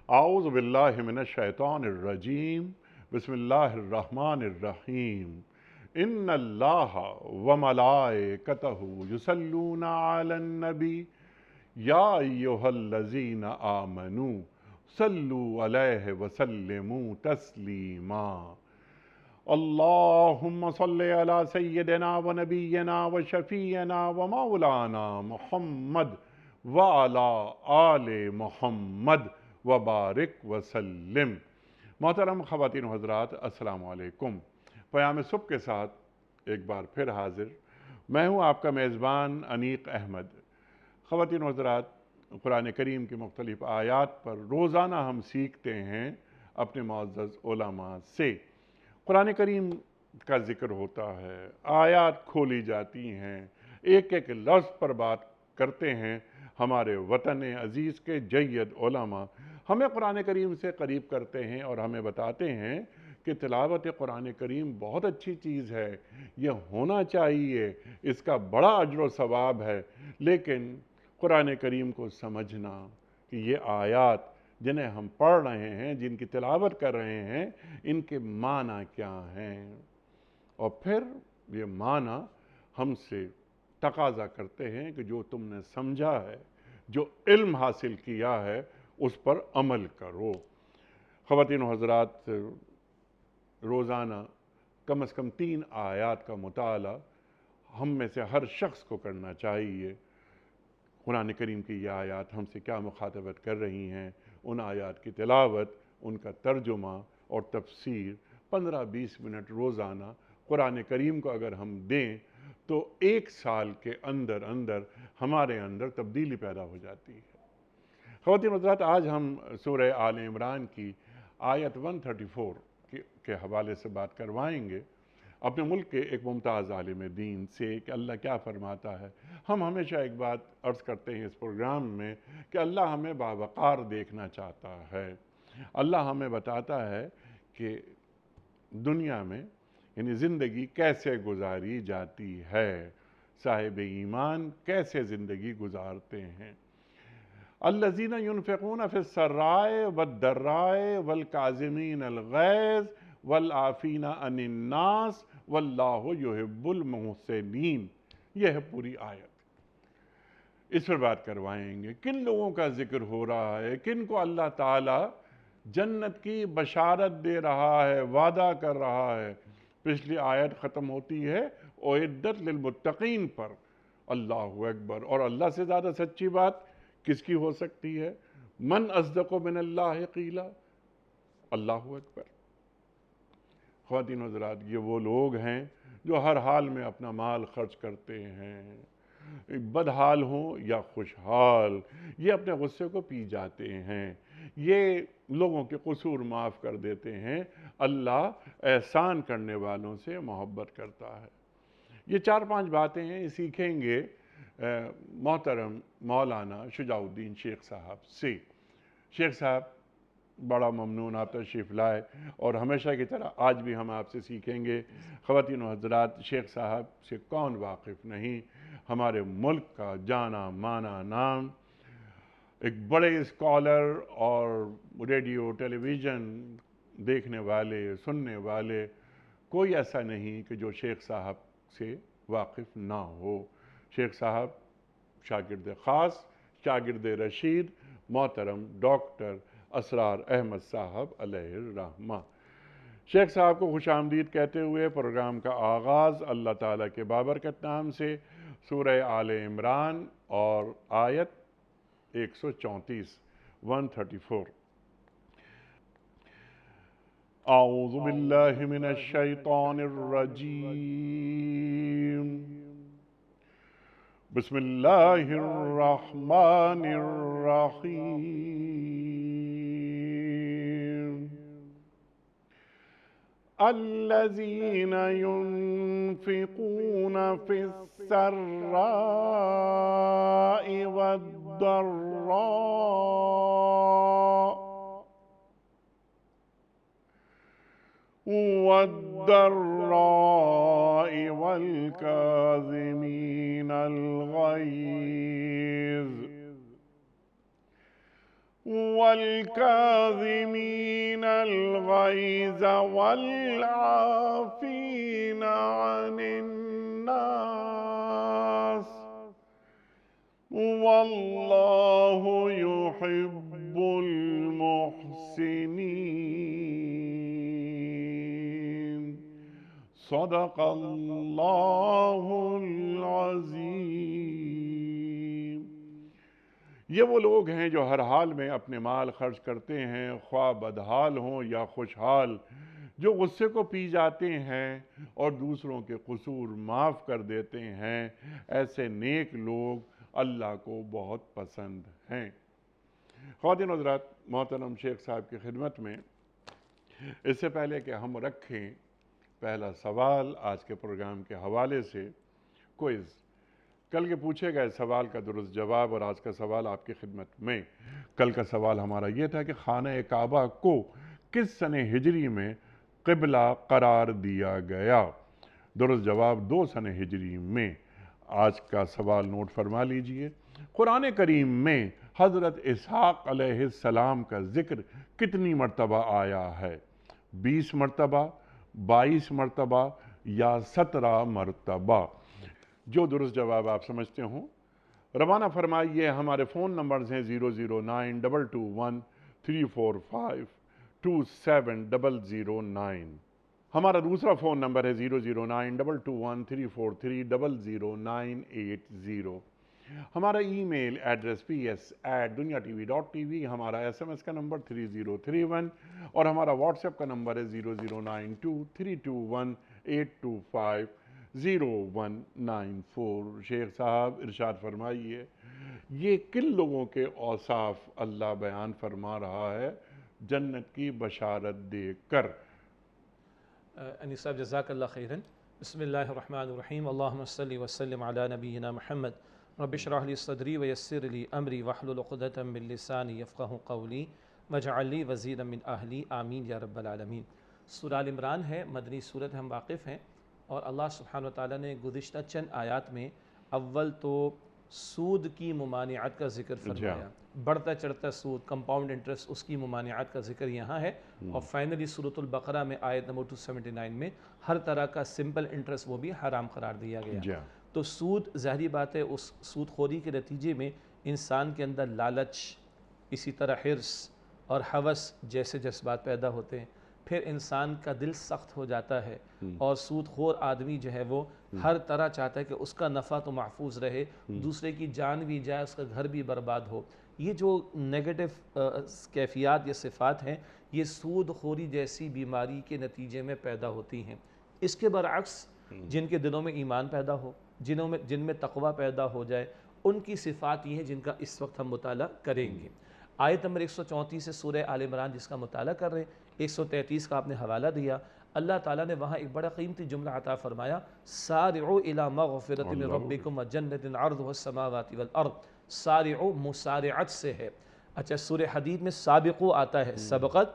اعوذ باللہ من الشیطان الرجیم بسم اللہ الرحمن الرحیم ان اللہ وملائکتہ یصلون علی النبی یا ایہا الذین آمنوا صلوا علیہ وسلموا تسلیما اللہم صلی علی سیدنا و نبینا و شفیعنا و مولانا محمد وعلی آل محمد وبارک وسلم۔ محترم خواتین و حضرات، السلام علیکم۔ پیام صبح کے ساتھ ایک بار پھر حاضر میں ہوں آپ کا میزبان انیق احمد۔ خواتین و حضرات، قرآن کریم کی مختلف آیات پر روزانہ ہم سیکھتے ہیں اپنے معزز علماء سے۔ قرآن کریم کا ذکر ہوتا ہے، آیات کھولی جاتی ہیں، ایک ایک لفظ پر بات کرتے ہیں۔ ہمارے وطن عزیز کے جید علماء ہمیں قرآن کریم سے قریب کرتے ہیں اور ہمیں بتاتے ہیں کہ تلاوت قرآن کریم بہت اچھی چیز ہے، یہ ہونا چاہیے، اس کا بڑا اجر و ثواب ہے۔ لیکن قرآن کریم کو سمجھنا کہ یہ آیات جنہیں ہم پڑھ رہے ہیں، جن کی تلاوت کر رہے ہیں، ان کے معنی کیا ہیں، اور پھر یہ معنی ہم سے تقاضا کرتے ہیں کہ جو تم نے سمجھا ہے، جو علم حاصل کیا ہے، اس پر عمل کرو۔ خواتین و حضرات، روزانہ کم از کم 3 آیات کا مطالعہ ہم میں سے ہر شخص کو کرنا چاہیے۔ قرآن کریم کی یہ آیات ہم سے کیا مخاطبت کر رہی ہیں، ان آیات کی تلاوت، ان کا ترجمہ اور تفسیر 15-20 منٹ روزانہ قرآن کریم کو اگر ہم دیں تو 1 سال کے اندر اندر ہمارے اندر تبدیلی پیدا ہو جاتی ہے۔ خواتین و حضرات، آج ہم سورہ آل عمران کی آیت 134 کے حوالے سے بات کروائیں گے اپنے ملک کے ایک ممتاز عالم دین سے کہ اللہ کیا فرماتا ہے۔ ہم ہمیشہ ایک بات عرض کرتے ہیں اس پروگرام میں کہ اللہ ہمیں باوقار دیکھنا چاہتا ہے۔ اللہ ہمیں بتاتا ہے کہ دنیا میں یعنی زندگی کیسے گزاری جاتی ہے، صاحب ایمان کیسے زندگی گزارتے ہیں۔ الذین ينفقون فی السراء والضراء والکاظمین الغیظ والعافین عن الناس واللہ یحب المحسنین۔ یہ ہے پوری آیت، اس پر بات کروائیں گے۔ کن لوگوں کا ذکر ہو رہا ہے، کن کو اللہ تعالی جنت کی بشارت دے رہا ہے، وعدہ کر رہا ہے۔ پچھلی آیت ختم ہوتی ہے اعدت للمتقین پر۔ اللہ اکبر! اور اللہ سے زیادہ سچی بات کس کی ہو سکتی ہے؟ من اصدق من اللہ قیلا۔ اللہ اکبر! خواتین و حضرات، یہ وہ لوگ ہیں جو ہر حال میں اپنا مال خرچ کرتے ہیں، بدحال ہوں یا خوشحال، یہ اپنے غصے کو پی جاتے ہیں، یہ لوگوں کے قصور معاف کر دیتے ہیں۔ اللہ احسان کرنے والوں سے محبت کرتا ہے۔ یہ 4-5 باتیں ہیں، سیکھیں گے محترم مولانا شجاع الدین شیخ صاحب سے۔ شیخ صاحب، بڑا ممنون آپ تشریف لائے، اور ہمیشہ کی طرح آج بھی ہم آپ سے سیکھیں گے۔ خواتین و حضرات، شیخ صاحب سے کون واقف نہیں، ہمارے ملک کا جانا مانا نام، ایک بڑے اسکالر، اور ریڈیو ٹیلی ویژن دیکھنے والے سننے والے کوئی ایسا نہیں کہ جو شیخ صاحب سے واقف نہ ہو۔ شیخ صاحب شاگرد خاص، شاگرد رشید، محترم ڈاکٹر اسرار احمد صاحب علیہ الرحمہ۔ شیخ صاحب کو خوش آمدید کہتے ہوئے پروگرام کا آغاز اللہ تعالیٰ کے بابرکت نام سے، سورہ آل عمران اور آیت 134 134۔ اعوذ باللہ من الشیطان الرجیم، بسم اللہ الرحمن الرحیم۔ الذین ينفقون فی السراء والضراء والکاظمین الغیظ والكاظمين الغيظ والعافين عن الناس والله يحب المحسنين صدق اللہ العظیم۔ یہ وہ لوگ ہیں جو ہر حال میں اپنے مال خرچ کرتے ہیں، خواہ بدحال ہوں یا خوشحال، جو غصے کو پی جاتے ہیں اور دوسروں کے قصور معاف کر دیتے ہیں۔ ایسے نیک لوگ اللہ کو بہت پسند ہیں۔ خواتین حضرات، محترم شیخ صاحب کی خدمت میں اس سے پہلے کہ ہم رکھیں پہلا سوال آج کے پروگرام کے حوالے سے، کوئز، کل کے پوچھے گئے سوال کا درست جواب اور آج کا سوال آپ کی خدمت میں۔ کل کا سوال ہمارا یہ تھا کہ خانہ کعبہ کو کس سن ہجری میں قبلہ قرار دیا گیا؟ درست جواب 2 سن ہجری میں۔ آج کا سوال نوٹ فرما لیجئے۔ قرآن کریم میں حضرت اسحاق علیہ السلام کا ذکر کتنی مرتبہ آیا ہے؟ 20 مرتبہ، 22 مرتبہ یا 17 مرتبہ؟ جو درست جواب آپ سمجھتے ہوں روانہ فرمائیے۔ ہمارے فون نمبرز ہیں 0092213452709۔ ہمارا دوسرا فون نمبر ہے 009221343000980۔ ہمارا ای میل ایڈریس ps@duniatv.tv، ہمارا SMS کا نمبر 3031 اور ہمارا واٹس ایپ کا نمبر ہے 009232182501994۔ شیخ صاحب ارشاد فرمائیے، یہ کن لوگوں کے اوصاف اللہ بیان فرما رہا ہے جنت کی بشارت دے کر؟ انیس صاحب جزاک اللہ خیرن۔ بسم اللہ الرحمن الرحیم، اللہم صلی وسلم علی نبینا محمد، رب اشرح لی صدری ویسر لی امری واحلل عقدۃ من لسانی یفقہوا قولی واجعل لی وزیرا من اہلی، آمین یا رب العالمین۔ سورہ آل عمران ہے، مدنی سورت، ہم واقف ہیں، اور اللہ سبحانہ وتعالیٰ نے گزشتہ چند آیات میں اول تو سود کی ممانعت کا ذکر فرمایا، بڑھتا چڑھتا سود، کمپاؤنڈ انٹرسٹ، اس کی ممانعت کا ذکر یہاں ہے، اور فائنلی سورۃ البقرہ میں آیت نمبر 279 میں ہر طرح کا سمپل انٹرسٹ وہ بھی حرام قرار دیا گیا۔ تو سود، ظاہری بات ہے، اس سود خوری کے نتیجے میں انسان کے اندر لالچ، اسی طرح حرص اور ہوس جیسے جذبات پیدا ہوتے ہیں، پھر انسان کا دل سخت ہو جاتا ہے، اور سود خور آدمی جو ہے وہ ہر طرح چاہتا ہے کہ اس کا نفع تو محفوظ رہے، دوسرے کی جان بھی جائے، اس کا گھر بھی برباد ہو۔ یہ جو نیگیٹو کیفیات یا صفات ہیں، یہ سود خوری جیسی بیماری کے نتیجے میں پیدا ہوتی ہیں۔ اس کے برعکس جن کے دلوں میں ایمان پیدا ہو، جن میں تقوی پیدا ہو جائے، ان کی صفات یہ ہیں جن کا اس وقت ہم مطالعہ کریں گے۔ آیت نمبر 134 سے سورہ آل عمران جس کا مطالعہ کر رہے ہیں، 133 کا آپ نے حوالہ دیا، اللہ تعالیٰ نے وہاں ایک بڑا قیمتی جملہ عطا فرمایا، سارعوا الی مغفرۃ من ربکم وجنۃ عرضها السماوات والارض۔ سارعوا مسارعت سے ہے۔ اچھا، سورہ حدید میں سابقو آتا ہے، سبقت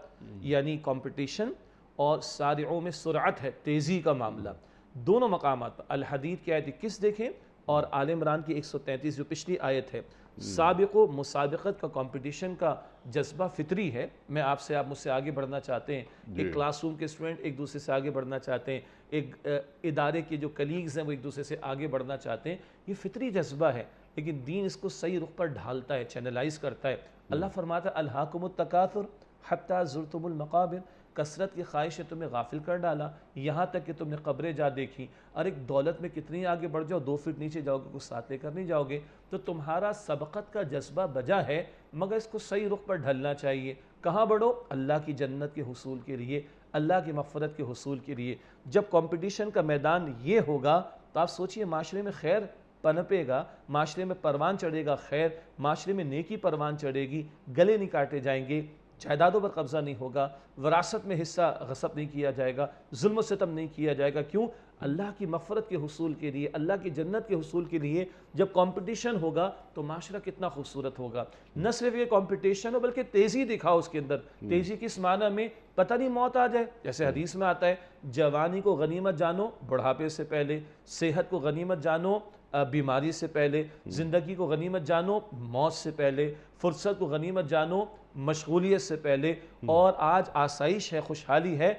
یعنی کمپٹیشن، اور سارعوا میں سرعت ہے، تیزی کا معاملہ۔ دونوں مقامات پر الحدید کی آیت 21 دیکھیں اور آل عمران کی 133 جو پچھلی آیت ہے۔ سابقو مسابقت کا، کمپٹیشن کا جذبہ فطری ہے۔ میں آپ سے، آپ مجھ سے آگے بڑھنا چاہتے ہیں، ایک کلاس روم کے اسٹوڈنٹ ایک دوسرے سے آگے بڑھنا چاہتے ہیں، ایک ادارے کے جو کلیگز ہیں وہ ایک دوسرے سے آگے بڑھنا چاہتے ہیں، یہ فطری جذبہ ہے، لیکن دین اس کو صحیح رخ پر ڈھالتا ہے، چینلائز کرتا ہے۔ اللہ فرماتا ہے الہاکم التکاثر حتی زرتم المقابر، کثرت کی خواہش نے تمہیں غافل کر ڈالا یہاں تک کہ تم نے قبریں جا دیکھی۔ اور ایک دولت میں کتنی آگے بڑھ جاؤ، 2 فٹ نیچے جاؤ گے، کچھ ساتھ لے کر نہیں جاؤ گے۔ تو تمہارا سبقت کا جذبہ بجا ہے، مگر اس کو صحیح رخ پر ڈھلنا چاہیے۔ کہاں بڑھو؟ اللہ کی جنت کے حصول کے لیے، اللہ کی مغفرت کے حصول کے لیے۔ جب کمپٹیشن کا میدان یہ ہوگا تو آپ سوچئے معاشرے میں خیر پنپے گا، معاشرے میں پروان چڑھے گا خیر، معاشرے میں نیکی پروان چڑھے گی، گلے نہیں کاٹے جائیں گے، جائیدادوں پر قبضہ نہیں ہوگا، وراثت میں حصہ غصب نہیں کیا جائے گا، ظلم و ستم نہیں کیا جائے گا۔ کیوں؟ اللہ کی مغفرت کے حصول کے لیے، اللہ کی جنت کے حصول کے لیے جب کمپٹیشن ہوگا تو معاشرہ کتنا خوبصورت ہوگا۔ نہ صرف یہ کمپٹیشن ہو بلکہ تیزی دکھاؤ اس کے اندر۔ تیزی کس معنی میں؟ پتہ نہیں موت آ جائے، جیسے حدیث میں آتا ہے جوانی کو غنیمت جانو بڑھاپے سے پہلے، صحت کو غنیمت جانو بیماری سے پہلے، زندگی کو غنیمت جانو موت سے پہلے، فرصت کو غنیمت جانو مشغولیت سے پہلے، اور آج آسائش ہے، خوشحالی ہے،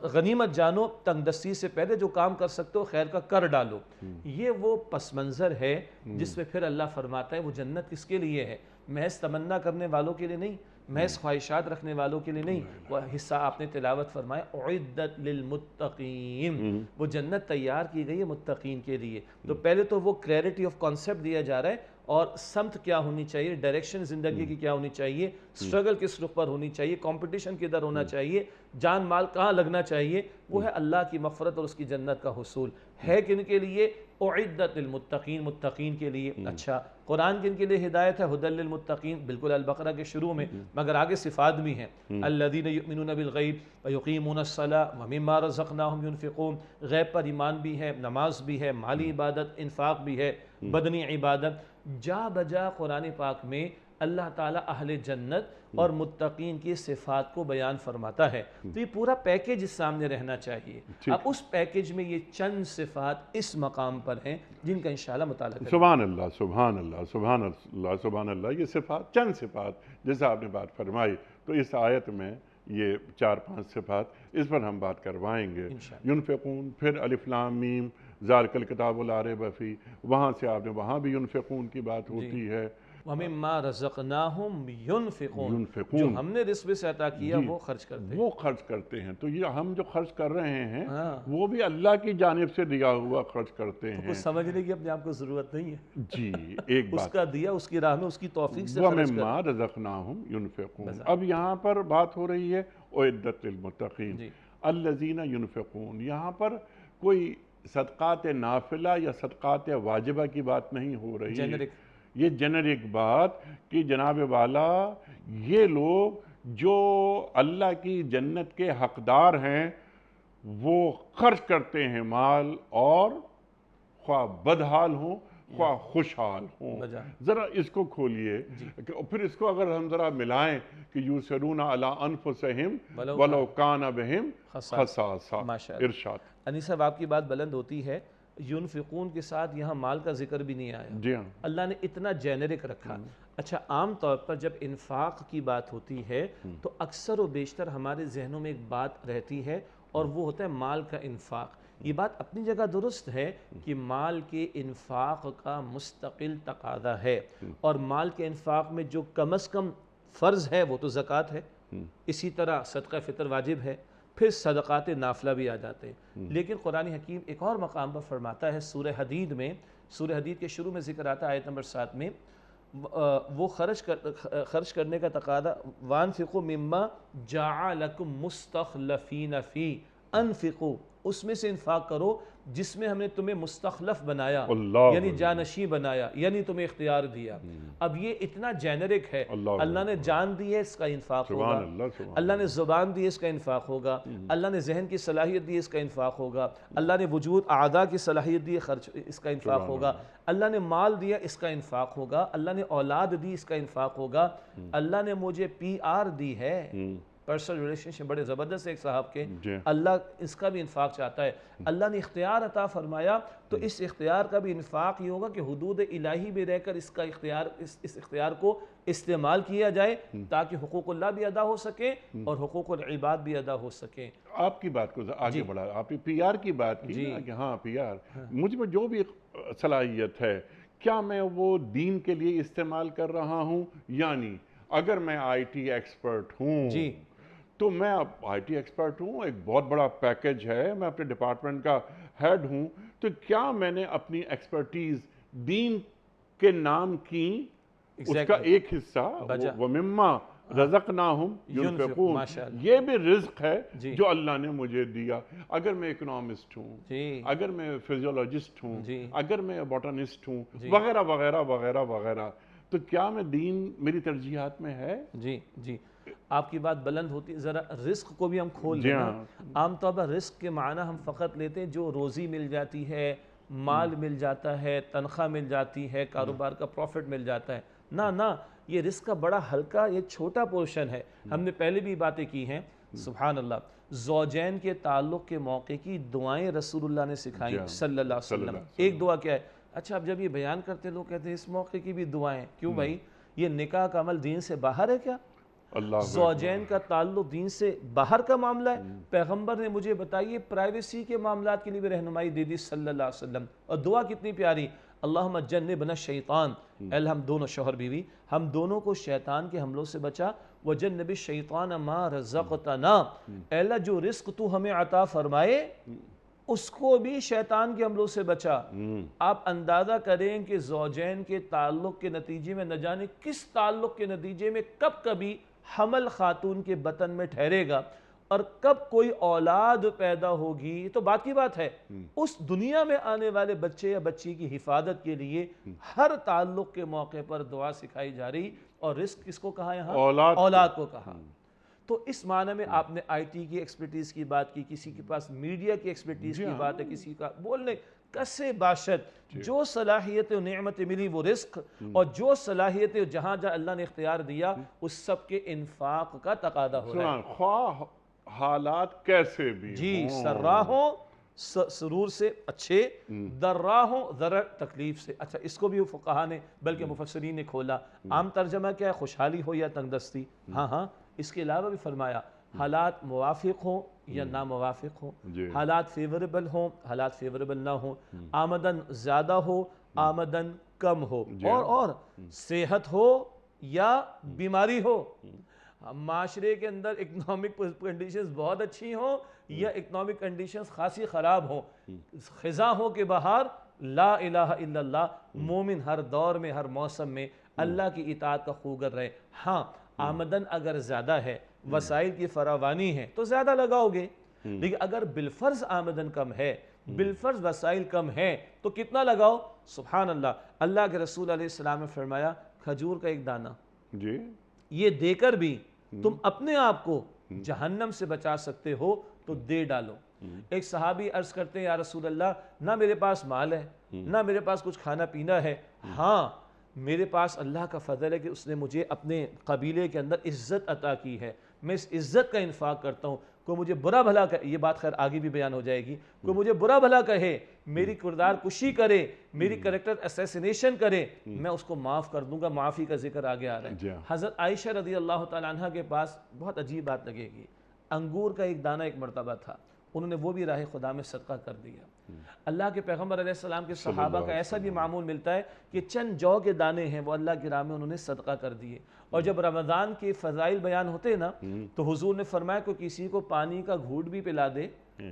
غنیمت جانو تنگ دستی سے پہلے، جو کام کر سکتے ہو خیر کا کر ڈالو۔ یہ وہ پس منظر ہے جس میں پھر اللہ فرماتا ہے وہ جنت کس کے لیے ہے؟ محض تمنا کرنے والوں کے لیے نہیں، محض خواہشات رکھنے والوں کے لیے نہیں۔ وہ حصہ آپ نے تلاوت فرمایا اعدت للمتقین، وہ جنت تیار کی گئی ہے متقین کے لیے۔ تو پہلے تو وہ کلیئرٹی آف کانسیپٹ دیا جا رہا ہے، اور سمت کیا ہونی چاہیے، ڈائریکشن زندگی کی کیا ہونی چاہیے، سٹرگل کس رخ پر ہونی چاہیے، کمپٹیشن کدھر ہونا چاہیے، جان مال کہاں لگنا چاہیے، وہ ہے اللہ کی مغفرت اور اس کی جنت کا حصول ہے۔ کن کے لیے؟ اعدت للمتقین، متقین کے لیے۔ اچھا، قرآن کن کے لیے ہدایت ہے؟ ہدی للمتقین، بالکل البقرہ کے شروع میں، مگر آگے صفات بھی ہیں۔ الذین یؤمنون بالغیب ویقیمون الصلاۃ ومما رزقناہم ینفقون، غیب پر ایمان بھی ہے، نماز بھی ہے، مالی عبادت، انفاق بھی ہے، بدنی عبادت۔ جا بجا قرآن پاک میں اللہ تعالیٰ اہل جنت اور متقین کی صفات کو بیان فرماتا ہے۔ تو یہ پورا پیکیج اس سامنے رہنا چاہیے۔ اب اس پیکیج میں یہ چند صفات اس مقام پر ہیں جن کا انشاءاللہ مطالعہ کریں۔ سبحان اللہ، سبحان اللہ، سبحان اللہ، سبحان اللہ۔ یہ صفات، چند صفات جیسا آپ نے بات فرمائی، تو اس آیت میں یہ 4-5 صفات اس پر ہم بات کروائیں گے۔ ینفقون، پھر الف لام میم ذالک الکتاب لا ریب فیہ، وہاں سے آپ نے وہاں بھی ینفقون کی بات ہوتی ہے۔ وَمِمَّا رَزَقْنَاهُمْ يُنْفِقُونَ، جو ہم نے رزق سے عطا کیا وہ خرچ کرتے ہیں، وہ خرچ کرتے ہیں۔ تو یہ ہم جو خرچ کر رہے ہیں وہ بھی اللہ کی جانب سے دیا ہوا خرچ کرتے ہیں۔ کچھ سمجھنے کی اپنے آپ کو ضرورت نہیں ہے، جی، ایک بات اس کا دیا، اس کی راہ میں اس کی توفیق سے خرچ کرتے وَمِمَّا رَزَقْنَاهُمْ يُنْفِقُونَ۔ اب یہاں پر بات ہو رہی ہے اعدت للمتقین، الذین ینفقون۔ یہاں پر کوئی صدقات نافلہ یا صدقات واجبہ کی بات نہیں ہو رہی ہے، یہ جنرک بات کہ جناب والا یہ لوگ جو اللہ کی جنت کے حقدار ہیں وہ خرچ کرتے ہیں مال، اور خواہ بدحال ہوں خواہ خوشحال ہوں۔ ذرا اس کو کھولیے، پھر اس کو اگر ہم ذرا ملائیں کہ یُؤْثِرُونَ عَلَىٰ أَنفُسِهِمْ وَلَوْ كَانَ بِهِمْ خَصَاصَۃٌ، ارشاد۔ انیس صاحب آپ کی بات بلند ہوتی ہے۔ ینفقون کے ساتھ یہاں مال کا ذکر بھی نہیں آیا، جی ہاں، اللہ نے اتنا جینرک رکھا۔ اچھا، عام طور پر جب انفاق کی بات ہوتی ہے تو اکثر و بیشتر ہمارے ذہنوں میں ایک بات رہتی ہے، اور وہ ہوتا ہے مال کا انفاق۔ یہ بات اپنی جگہ درست ہے کہ مال کے انفاق کا مستقل تقاضا ہے، اور مال کے انفاق میں جو کم از کم فرض ہے وہ تو زکوٰۃ ہے، اسی طرح صدقہ فطر واجب ہے، پھر صدقات نافلہ بھی آ جاتے ہیں۔ لیکن قرآن حکیم ایک اور مقام پر فرماتا ہے، سورہ حدید میں، سورہ حدید کے شروع میں ذکر آتا ہے آیت نمبر 7 میں، وہ خرچ کرنے کا تقاضا، وَأَنفِقُوا مِمَّا جَعَلَكُم مُسْتَخْلَفِينَ فِيهِ، انفقوا، اس میں سے انفاق کرو جس میں ہم نے تمہیں مستخلف بنایا، یعنی جانشیں بنایا، یعنی تمہیں اختیار دیا۔ اب یہ اتنا جینرک ہے، اللہ نے جان دی ہے، اس کا انفاق ہوگا، اللہ نے زبان دی ہے، اس کا انفاق ہوگا، اللہ نے ذہن کی صلاحیت دی ہے، اس کا انفاق ہوگا، اللہ نے وجود اعضاء کی صلاحیت دی ہے، اس کا انفاق ہوگا، اللہ نے مال دیا، اس کا انفاق ہوگا، اللہ نے اولاد دی، اس کا انفاق ہوگا، اللہ نے مجھے PR دی ہے، پرسنل ریلیشنشپ بڑے زبردست ایک صاحب کے، اللہ اس کا بھی انفاق چاہتا ہے، اللہ نے اختیار عطا فرمایا، تو اس اختیار کا بھی انفاق یہ ہوگا کہ حدود الہی میں رہ کر اس کا اختیار، اس اختیار کو استعمال کیا جائے تاکہ حقوق اللہ بھی ادا ہو سکے اور حقوق العباد بھی ادا ہو سکے۔ آپ کی بات کو آگے بڑھا، آپ نے PR کی بات کی نا کہ ہاں PR، مجھ میں جو بھی صلاحیت ہے کیا میں وہ دین کے لیے استعمال کر رہا ہوں؟ یعنی اگر میں IT ایکسپرٹ ہوں تو میں اب IT ایکسپرٹ ہوں، ایک بہت بڑا پیکج ہے، میں اپنے ڈپارٹمنٹ کا ہیڈ ہوں، تو کیا میں نے اپنی ایکسپرٹیز دین کے نام کی اس کا ایک حصہ وَمِمَّا رَزَقْنَاهُمْ يُنْفِقُونَ، یہ بھی رزق ہے جو اللہ نے مجھے دیا۔ اگر میں اکنامسٹ ہوں، اگر میں فزیولوجسٹ ہوں، اگر میں باٹنسٹ ہوں، وغیرہ وغیرہ وغیرہ وغیرہ، تو کیا میں دین میری ترجیحات میں ہے؟ جی آپ کی بات بلند ہوتی ہے۔ ذرا رزق کو بھی ہم کھول لیں۔ عام طور پر رزق کے معنی ہم فقط لیتے ہیں جو روزی مل جاتی ہے، مال مل جاتا ہے، تنخواہ مل جاتی ہے، کاروبار کا پروفٹ مل جاتا ہے۔ نہ، یہ رزق کا بڑا ہلکا، یہ چھوٹا پورشن ہے۔ ہم نے پہلے بھی باتیں کی ہیں، سبحان اللہ، زوجین کے تعلق کے موقع کی دعائیں رسول اللہ نے سکھائیں صلی اللہ علیہ وسلم۔ ایک دعا کیا ہے؟ اچھا اب جب یہ بیان کرتے لوگ کہتے ہیں اس موقع کی بھی دعائیں، کیوں بھائی یہ نکاح کا عمل دین سے باہر ہے کیا؟ اللہ زوجین کا تعلق دین سے باہر کا معاملہ ہے؟ پیغمبر نے مجھے بتائیے پرائیویسی کے معاملات کے لیے بھی رہنمائی دے دی صلی اللہ علیہ وسلم، اور دعا کتنی پیاری، اللہم جنبنا الشیطان، اے اللہ ہم دونوں شوہر بیوی ہم دونوں کو شیطان کے حملوں سے بچا، وجنب الشیطان ما رزقتنا، اے اللہ جو رزق تو ہمیں عطا فرمائے اس کو بھی شیطان کے حملوں سے بچا۔ آپ اندازہ کریں کہ زوجین کے تعلق کے نتیجے میں نہ جانے کس تعلق کے نتیجے میں کب کبھی حمل خاتون کے بطن میں ٹھہرے گا اور کب کوئی اولاد پیدا ہوگی، یہ تو بات کی بات ہے۔ اس دنیا میں آنے والے بچے یا بچی کی حفاظت کے لیے ہر تعلق کے موقع پر دعا سکھائی جا رہی، اور رزق کس کو کہا یہاں؟ اولاد کو کہا۔ تو اس معنی میں آپ نے آئی ٹی کی ایکسپرٹیز کی بات کی، کسی کے پاس میڈیا کی ایکسپرٹیز کی بات ہے، کسی کا بولنے کسے باشد جو صلاحیت و نعمت ملی وہ رزق، اور جو صلاحیت جہاں جہاں اللہ نے اختیار دیا اس سب کے انفاق کا تقاضا ہو رہا ہے۔ خواہ حالات کیسے بھی جی سرا ہوں سرور سے اچھے، درا ہوں ذرا تکلیف سے۔ اچھا اس کو بھی فقہا نے بلکہ مفسرین نے کھولا، عام ترجمہ کیا ہے؟ خوشحالی ہو یا تنگ دستی۔ ہاں اس کے علاوہ بھی فرمایا حالات موافق ہوں یا ناموافق ہوں، حالات فیوریبل ہوں حالات فیوریبل نہ ہوں، آمدن زیادہ ہو آمدن کم ہو، اور صحت ہو یا بیماری ہو، معاشرے کے اندر اکنامک کنڈیشنز بہت اچھی ہوں یا اکنامک کنڈیشنز خاصی خراب ہوں، خزاں ہو کے باہر لا الہ الا اللہ، مومن ہر دور میں ہر موسم میں اللہ کی اطاعت کا خوگر رہے۔ ہاں آمدن اگر زیادہ ہے، وسائل کی فراوانی ہے تو زیادہ لگاؤ گے، لیکن اگر بالفرض آمدن کم ہے، بالفرض وسائل کم ہیں تو کتنا لگاؤ؟ سبحان اللہ، اللہ کے رسول علیہ السلام نے فرمایا کھجور کا ایک دانہ یہ دے کر بھی تم اپنے آپ کو جہنم سے بچا سکتے ہو تو دے ڈالو۔ ایک صحابی عرض کرتے ہیں یا رسول اللہ نہ میرے پاس مال ہے نہ میرے پاس کچھ کھانا پینا ہے، ہاں میرے پاس اللہ کا فضل ہے کہ اس نے مجھے اپنے قبیلے کے اندر عزت عطا کی ہے، میں اس عزت کا انفاق کرتا ہوں، کوئی مجھے برا بھلا کہے، یہ بات خیر آگے بھی بیان ہو جائے گی، کوئی مجھے برا بھلا کہے، میری کردار کشی کرے، میری کریکٹر اسیسینیشن کرے، میں اس کو معاف کر دوں گا۔ معافی کا ذکر آگے آ رہا ہے۔ حضرت عائشہ رضی اللہ تعالیٰ عنہ کے پاس بہت عجیب بات لگے گی، انگور کا ایک دانہ ایک مرتبہ تھا، انہوں نے وہ بھی راہ خدا میں صدقہ کر دیا۔ اللہ کے پیغمبر علیہ السلام کے صحابہ کا ایسا بھی معمول ملتا ہے کہ چند جو کے دانے ہیں وہ اللہ کی راہ میں انہوں نے صدقہ کر دیے، اور جب رمضان کے فضائل بیان ہوتے نا تو حضور نے فرمایا کہ کسی کو پانی کا گھونٹ بھی پلا دے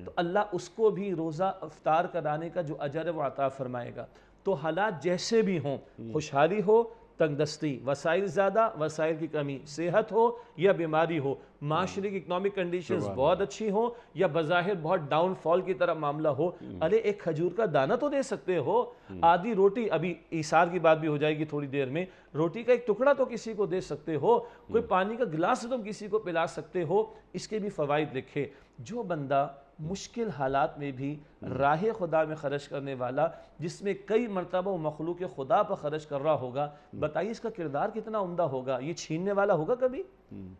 تو اللہ اس کو بھی روزہ افطار کرانے کا جو اجر ہے وہ عطا فرمائے گا۔ تو حالات جیسے بھی ہوں، خوشحالی ہو تنگ دستی، وسائل زیادہ وسائل کی کمی، صحت ہو یا بیماری ہو، معاشرے کی اکنامک کنڈیشنز بہت اچھی ہوں یا بظاہر بہت ڈاؤن فال کی طرح معاملہ ہو، ارے ایک کھجور کا دانہ تو دے سکتے ہو، آدھی روٹی، ابھی ایثار کی بات بھی ہو جائے گی تھوڑی دیر میں، روٹی کا ایک ٹکڑا تو کسی کو دے سکتے ہو، کوئی پانی کا گلاس تم کسی کو پلا سکتے ہو، اس کے بھی فوائد لکھے۔ جو بندہ مشکل حالات میں بھی راہ خدا میں خرچ کرنے والا، جس میں کئی مرتبہ وہ مخلوق خدا پر خرچ کر رہا ہوگا، بتائیے اس کا کردار کتنا عمدہ ہوگا۔ یہ چھیننے والا ہوگا کبھی؟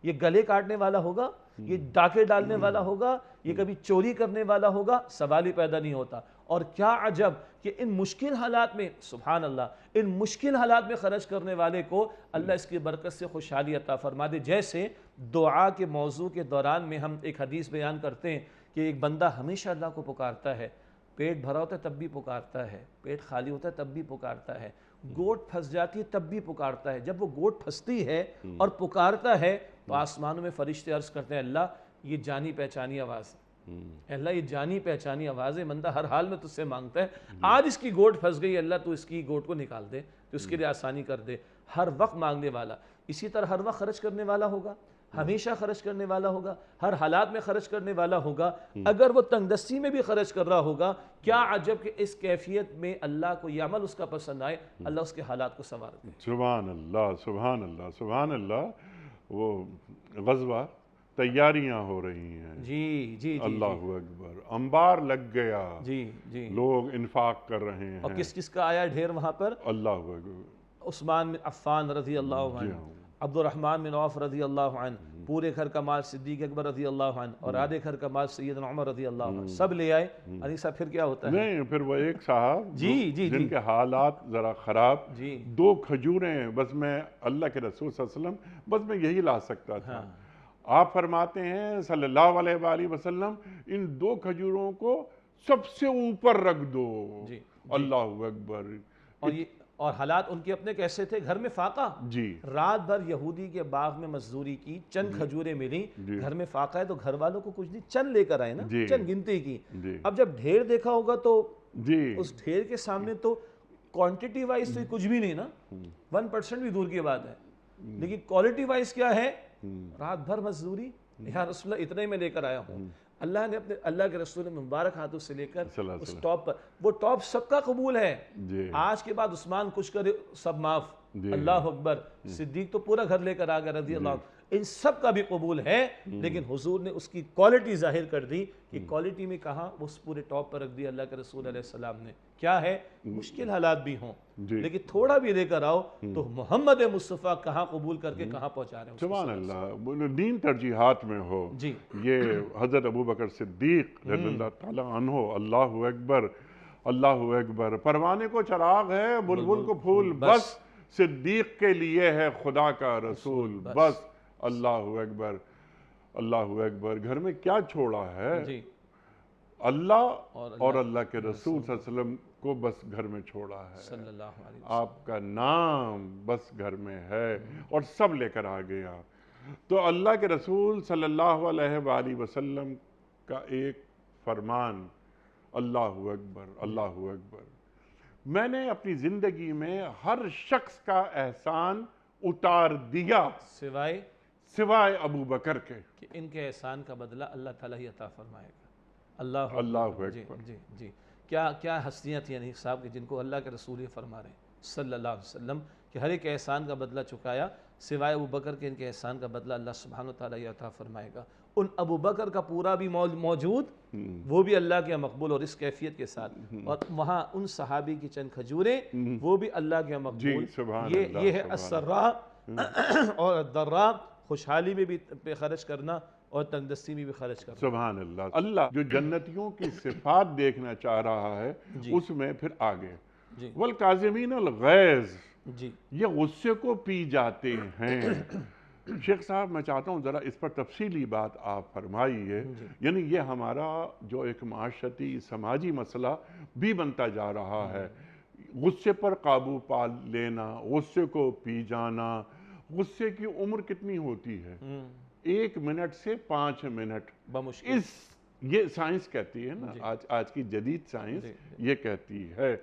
یہ گلے کاٹنے والا ہوگا؟ یہ ڈاکے ڈالنے والا ہوگا؟ یہ کبھی چوری کرنے والا ہوگا؟ سوال ہی پیدا نہیں ہوتا۔ اور کیا عجب کہ ان مشکل حالات میں، سبحان اللہ، ان مشکل حالات میں خرچ کرنے والے کو اللہ اس کی برکت سے خوشحالی عطا فرما دے۔ جیسے دعا کے موضوع کے دوران میں ہم ایک حدیث بیان کرتے ہیں کہ ایک بندہ ہمیشہ اللہ کو پکارتا ہے، پیٹ بھرا ہوتا ہے تب بھی پکارتا ہے، پیٹ خالی ہوتا ہے تب بھی پکارتا ہے، گوٹ پھنس جاتی ہے تب بھی پکارتا ہے۔ جب وہ گوٹ پھنستی ہے اور پکارتا ہے تو آسمانوں میں فرشتے عرض کرتے ہیں اللہ یہ جانی پہچانی آواز ہے، اللہ یہ جانی پہچانی آواز ہے، بندہ ہر حال میں تجھ سے مانگتا ہے، آج اس کی گوٹ پھنس گئی، اللہ تو اس کی گوٹ کو نکال دے، تو اس کے لیے آسانی کر دے۔ ہر وقت مانگنے والا، اسی طرح ہر وقت خرچ کرنے والا ہوگا، ہمیشہ خرچ کرنے والا ہوگا، ہر حالات میں خرچ کرنے والا ہوگا۔ اگر وہ تنگ دستی میں بھی خرچ کر رہا ہوگا، کیا عجب کہ اس کیفیت میں اللہ کو یہ عمل اس کا پسند آئے، اللہ اس کے حالات کو سنوار دے۔ سبحان اللہ سبحان اللہ سبحان اللہ۔ وہ غزوہ تیاریاں ہو رہی ہیں، جی جی اللہ اکبر، انبار لگ گیا، جی جی، لوگ انفاق کر رہے ہیں، اور کس کس کا آیا ڈھیر وہاں پر؟ اللہ اکبر، عثمان بن عفان رضی اللہ عنہ، عبد الرحمن بن عوف رضی اللہ عنہ، پورے گھر کا مال صدیق اکبر رضی اللہ عنہ اور آدھے گھر کا مال سیدنا عمر رضی اللہ عنہ سب لے آئے، انیس صاحب پھر کیا ہوتا ہے؟ نہیں، پھر وہ ایک صاحب جی جی جن جی کے حالات ذرا خراب، جی 2 کھجوریں بس میں اللہ کے رسول صلی اللہ علیہ وسلم بس میں یہی لا سکتا تھا، آپ فرماتے ہیں صلی اللہ علیہ وآلہ وسلم ان 2 کھجوروں کو سب سے اوپر رکھ دو، جی اللہ اکبر۔ اور حالات ان کے اپنے کیسے تھے؟ گھر میں فاقہ، جی رات بھر یہودی کے باغ میں مزدوری کی، چند کھجوریں ملی، گھر میں فاقہ ہے تو گھر والوں کو کچھ نہیں، چند لے کر آئے نا، چند گنتی کی۔ اب جب ڈھیر دیکھا ہوگا تو اس ڈھیر کے سامنے تو کوانٹیٹی وائز تو کچھ بھی نہیں نا، 1% بھی دور کی بات ہے، لیکن کوالٹی وائز کیا ہے؟ رات بھر مزدوری، یا رسول اللہ اتنا ہی میں لے کر آیا ہوں۔ اللہ نے اپنے اللہ کے رسول مبارک ہاتھوں سے لے کر اس ٹاپ پر، وہ ٹاپ سب کا قبول ہے، آج کے بعد عثمان کچھ کرے سب معاف، اللہ اکبر، صدیق تو پورا گھر لے کر آ گیا رضی اللہ عنہ، ان سب کا بھی قبول ہے، لیکن حضور نے اس کی کوالٹی ظاہر کر دی کہ کوالٹی میں کہاں اس پورے ٹاپ پر رکھ دیا اللہ کے رسول علیہ السلام نے۔ کیا ہے؟ مشکل حالات بھی ہوں لیکن تھوڑا بھی لے کر آؤ تو محمد مصطفیٰ کہاں قبول کر کے کہاں پہنچا رہے ہیں۔ سبحان اللہ، دین ترجیحات میں ہو، جی یہ حضرت ابوبکر صدیق رضی اللہ تعالیٰ عنہ، اللہ اکبر اللہ اکبر، پروانے کو چراغ ہے بلبل کو پھول، بس صدیق کے لیے ہے خدا کا رسول، بس اللہ اکبر اللہ اکبر۔ گھر میں کیا چھوڑا ہے؟ اللہ اور اللہ کے رسول صلی اللہ علیہ وسلم کو بس گھر میں چھوڑا ہے، صلی اللہ علیہ وسلم، آپ کا نام بس گھر میں ہے اور سب لے کر آ گیا۔ تو اللہ کے رسول صلی اللہ علیہ وآلہ وسلم کا ایک فرمان، اللہ اکبر اللہ اکبر، میں نے اپنی زندگی میں ہر شخص کا احسان اتار دیا سوائے ابو بکر کے، کہ ان کے احسان کا بدلہ اللہ تعالیٰ ہی عطا فرمائے گا۔ اللہ اکبر۔ جی جی، کیا ہستیاں تھیں انیس صاحب کی جن کو اللہ کے رسول ہی فرما رہے ہیں صلی اللہ علیہ وسلم کہ ہر ایک احسان کا بدلہ چکایا، سوائے ابو بکر کے ان کے احسان کا بدلہ اللہ سبحانہ وتعالیٰ ہی عطا فرمائے گا۔ ان ابو بکر کا پورا بھی موجود، وہ بھی اللہ کے مقبول اور اس کیفیت کے ساتھ، اور وہاں ان صحابی کی چند کھجوریں وہ بھی اللہ کے مقبول۔ یہ ہے السراء اور الضراء، خوشحالی میں بھی پہ خرچ کرنا اور تنگدستی میں بھی خرچ کرنا۔ سبحان اللہ۔ اللہ جو جنتیوں کی صفات دیکھنا چاہ رہا ہے اس میں پھر آگے، والکاظمین الغیظ، یہ غصے کو پی جاتے ہیں۔ شیخ صاحب میں چاہتا ہوں ذرا اس پر تفصیلی بات آپ فرمائیے، یعنی یہ ہمارا جو ایک معاشرتی سماجی مسئلہ بھی بنتا جا رہا ہے، غصے پر قابو پا لینا، غصے کو پی جانا۔ غصے کی عمر کتنی ہوتی ہے؟ 1 منٹ سے 5 منٹ، بمشکل، یہ سائنس کہتی ہے نا، آج کی جدید سائنس یہ کہتی ہے۔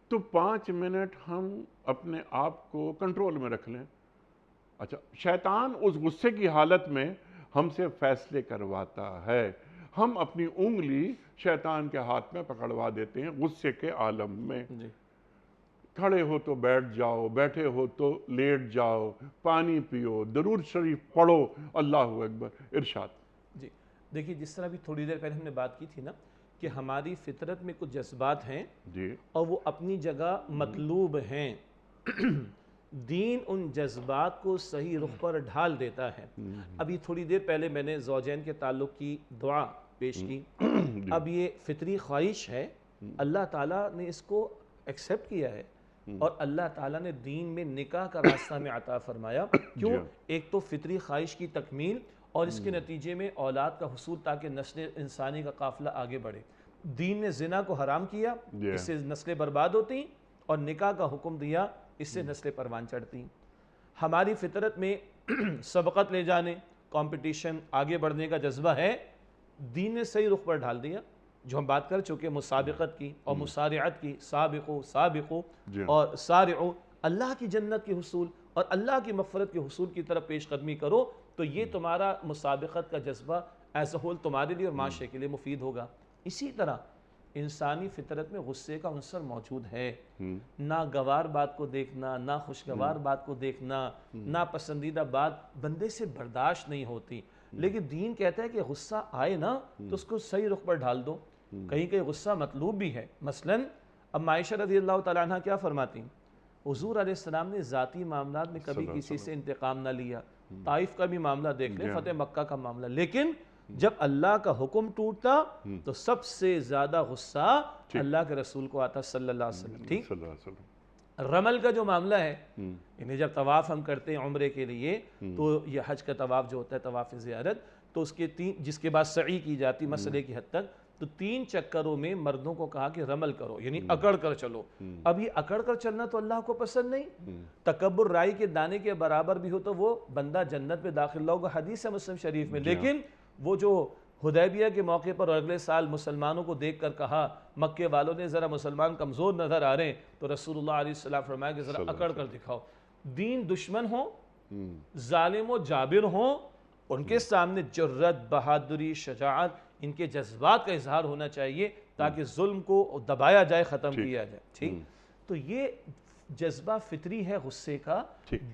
تو 5 منٹ ہم اپنے آپ کو کنٹرول میں رکھ لیں۔ اچھا، شیطان اس غصے کی حالت میں ہم سے فیصلے کرواتا ہے، ہم اپنی انگلی شیطان کے ہاتھ میں پکڑوا دیتے ہیں غصے کے عالم میں۔ کھڑے ہو تو بیٹھ جاؤ، بیٹھے ہو تو لیٹ جاؤ، پانی پیو، درود شریف پڑھو، اللہ اکبر، ارشاد۔ جی دیکھیے، جس طرح بھی تھوڑی دیر پہلے ہم نے بات کی تھی نا کہ ہماری فطرت میں کچھ جذبات ہیں اور وہ اپنی جگہ مطلوب ہیں، دین ان جذبات کو صحیح رخ پر ڈھال دیتا ہے۔ ابھی تھوڑی دیر پہلے میں نے زوجین کے تعلق کی دعا پیش کی، اب یہ فطری خواہش ہے، اللہ تعالیٰ نے اس کو ایکسیپٹ کیا ہے اور اللہ تعالیٰ نے دین میں نکاح کا راستہ میں عطا فرمایا۔ کیوں؟ ایک تو فطری خواہش کی تکمیل اور اس کے نتیجے میں اولاد کا حصول تاکہ نسل انسانی کا قافلہ آگے بڑھے۔ دین نے زنا کو حرام کیا، اس سے نسلیں برباد ہوتی، اور نکاح کا حکم دیا، اس سے نسلیں پروان چڑھتی۔ ہماری فطرت میں سبقت لے جانے، کمپٹیشن، آگے بڑھنے کا جذبہ ہے، دین نے صحیح رخ پر ڈھال دیا۔ جو ہم بات کر چکے مسابقت کی اور مسارعت کی، سابقو اور سارعو، اللہ کی جنت کے حصول اور اللہ کی مغفرت کے حصول کی طرف پیش قدمی کرو، تو یہ تمہارا مسابقت کا جذبہ ایز اے ہول تمہارے لیے اور معاشرے کے لیے مفید ہوگا۔ اسی طرح انسانی فطرت میں غصے کا عنصر موجود ہے، ناگوار بات کو دیکھنا، نا خوشگوار بات کو دیکھنا، نا پسندیدہ بات بندے سے برداشت نہیں ہوتی، لیکن دین کہتا ہے کہ غصہ آئے نا تو اس کو صحیح رخ پر ڈھال دو۔ کہیں کہیں غصہ مطلوب بھی ہے، مثلا اب عائشہ رضی اللہ تعالیٰ عنہ کیا فرماتی ہیں؟ حضور علیہ السلام نے ذاتی معاملات میں کبھی کسی سے انتقام نہ لیا، طائف کا بھی معاملہ دیکھ لیں، فتح مکہ کا معاملہ، لیکن جب اللہ کا حکم ٹوٹتا تو سب سے زیادہ غصہ اللہ کے رسول کو آتا صلی اللہ علیہ وسلم. ٹھیک. صلی اللہ علیہ وسلم. رمل کا جو معاملہ ہے، یعنی جب طواف ہم کرتے ہیں عمرے کے لیے، تو یہ حج کا طواف جو ہوتا ہے طواف زیارت، تو اس کے جس کے بعد سعی کی جاتی مسئلے کی حد تک، تو 3 چکروں میں مردوں کو کہا کہ رمل کرو، یعنی اکڑ کر چلو. اب یہ اکڑ کر چلنا تو اللہ کو پسند نہیں. تکبر رائی کے دانے کے برابر بھی ہو تو وہ بندہ جنت میں داخل ہوگا، حدیث ہے مسلم شریف میں. لیکن وہ جو حدیبیہ کے موقع پر اور اگلے سال مسلمانوں کو دیکھ کر کہا مکے والوں نے ذرا مسلمان کمزور نظر آ رہے ہیں، تو رسول اللہ علیہ السلام فرمایا کہ ذرا اکڑ کر دکھاؤ. دین دشمن ہوں، ظالم و جابر ہوں، ان کے سامنے جرت، بہادری، شجاعت، ان کے جذبات کا اظہار ہونا چاہیے تاکہ ظلم کو دبایا جائے، ختم کیا جائے. ٹھیک. تو یہ جذبہ فطری ہے غصے کا،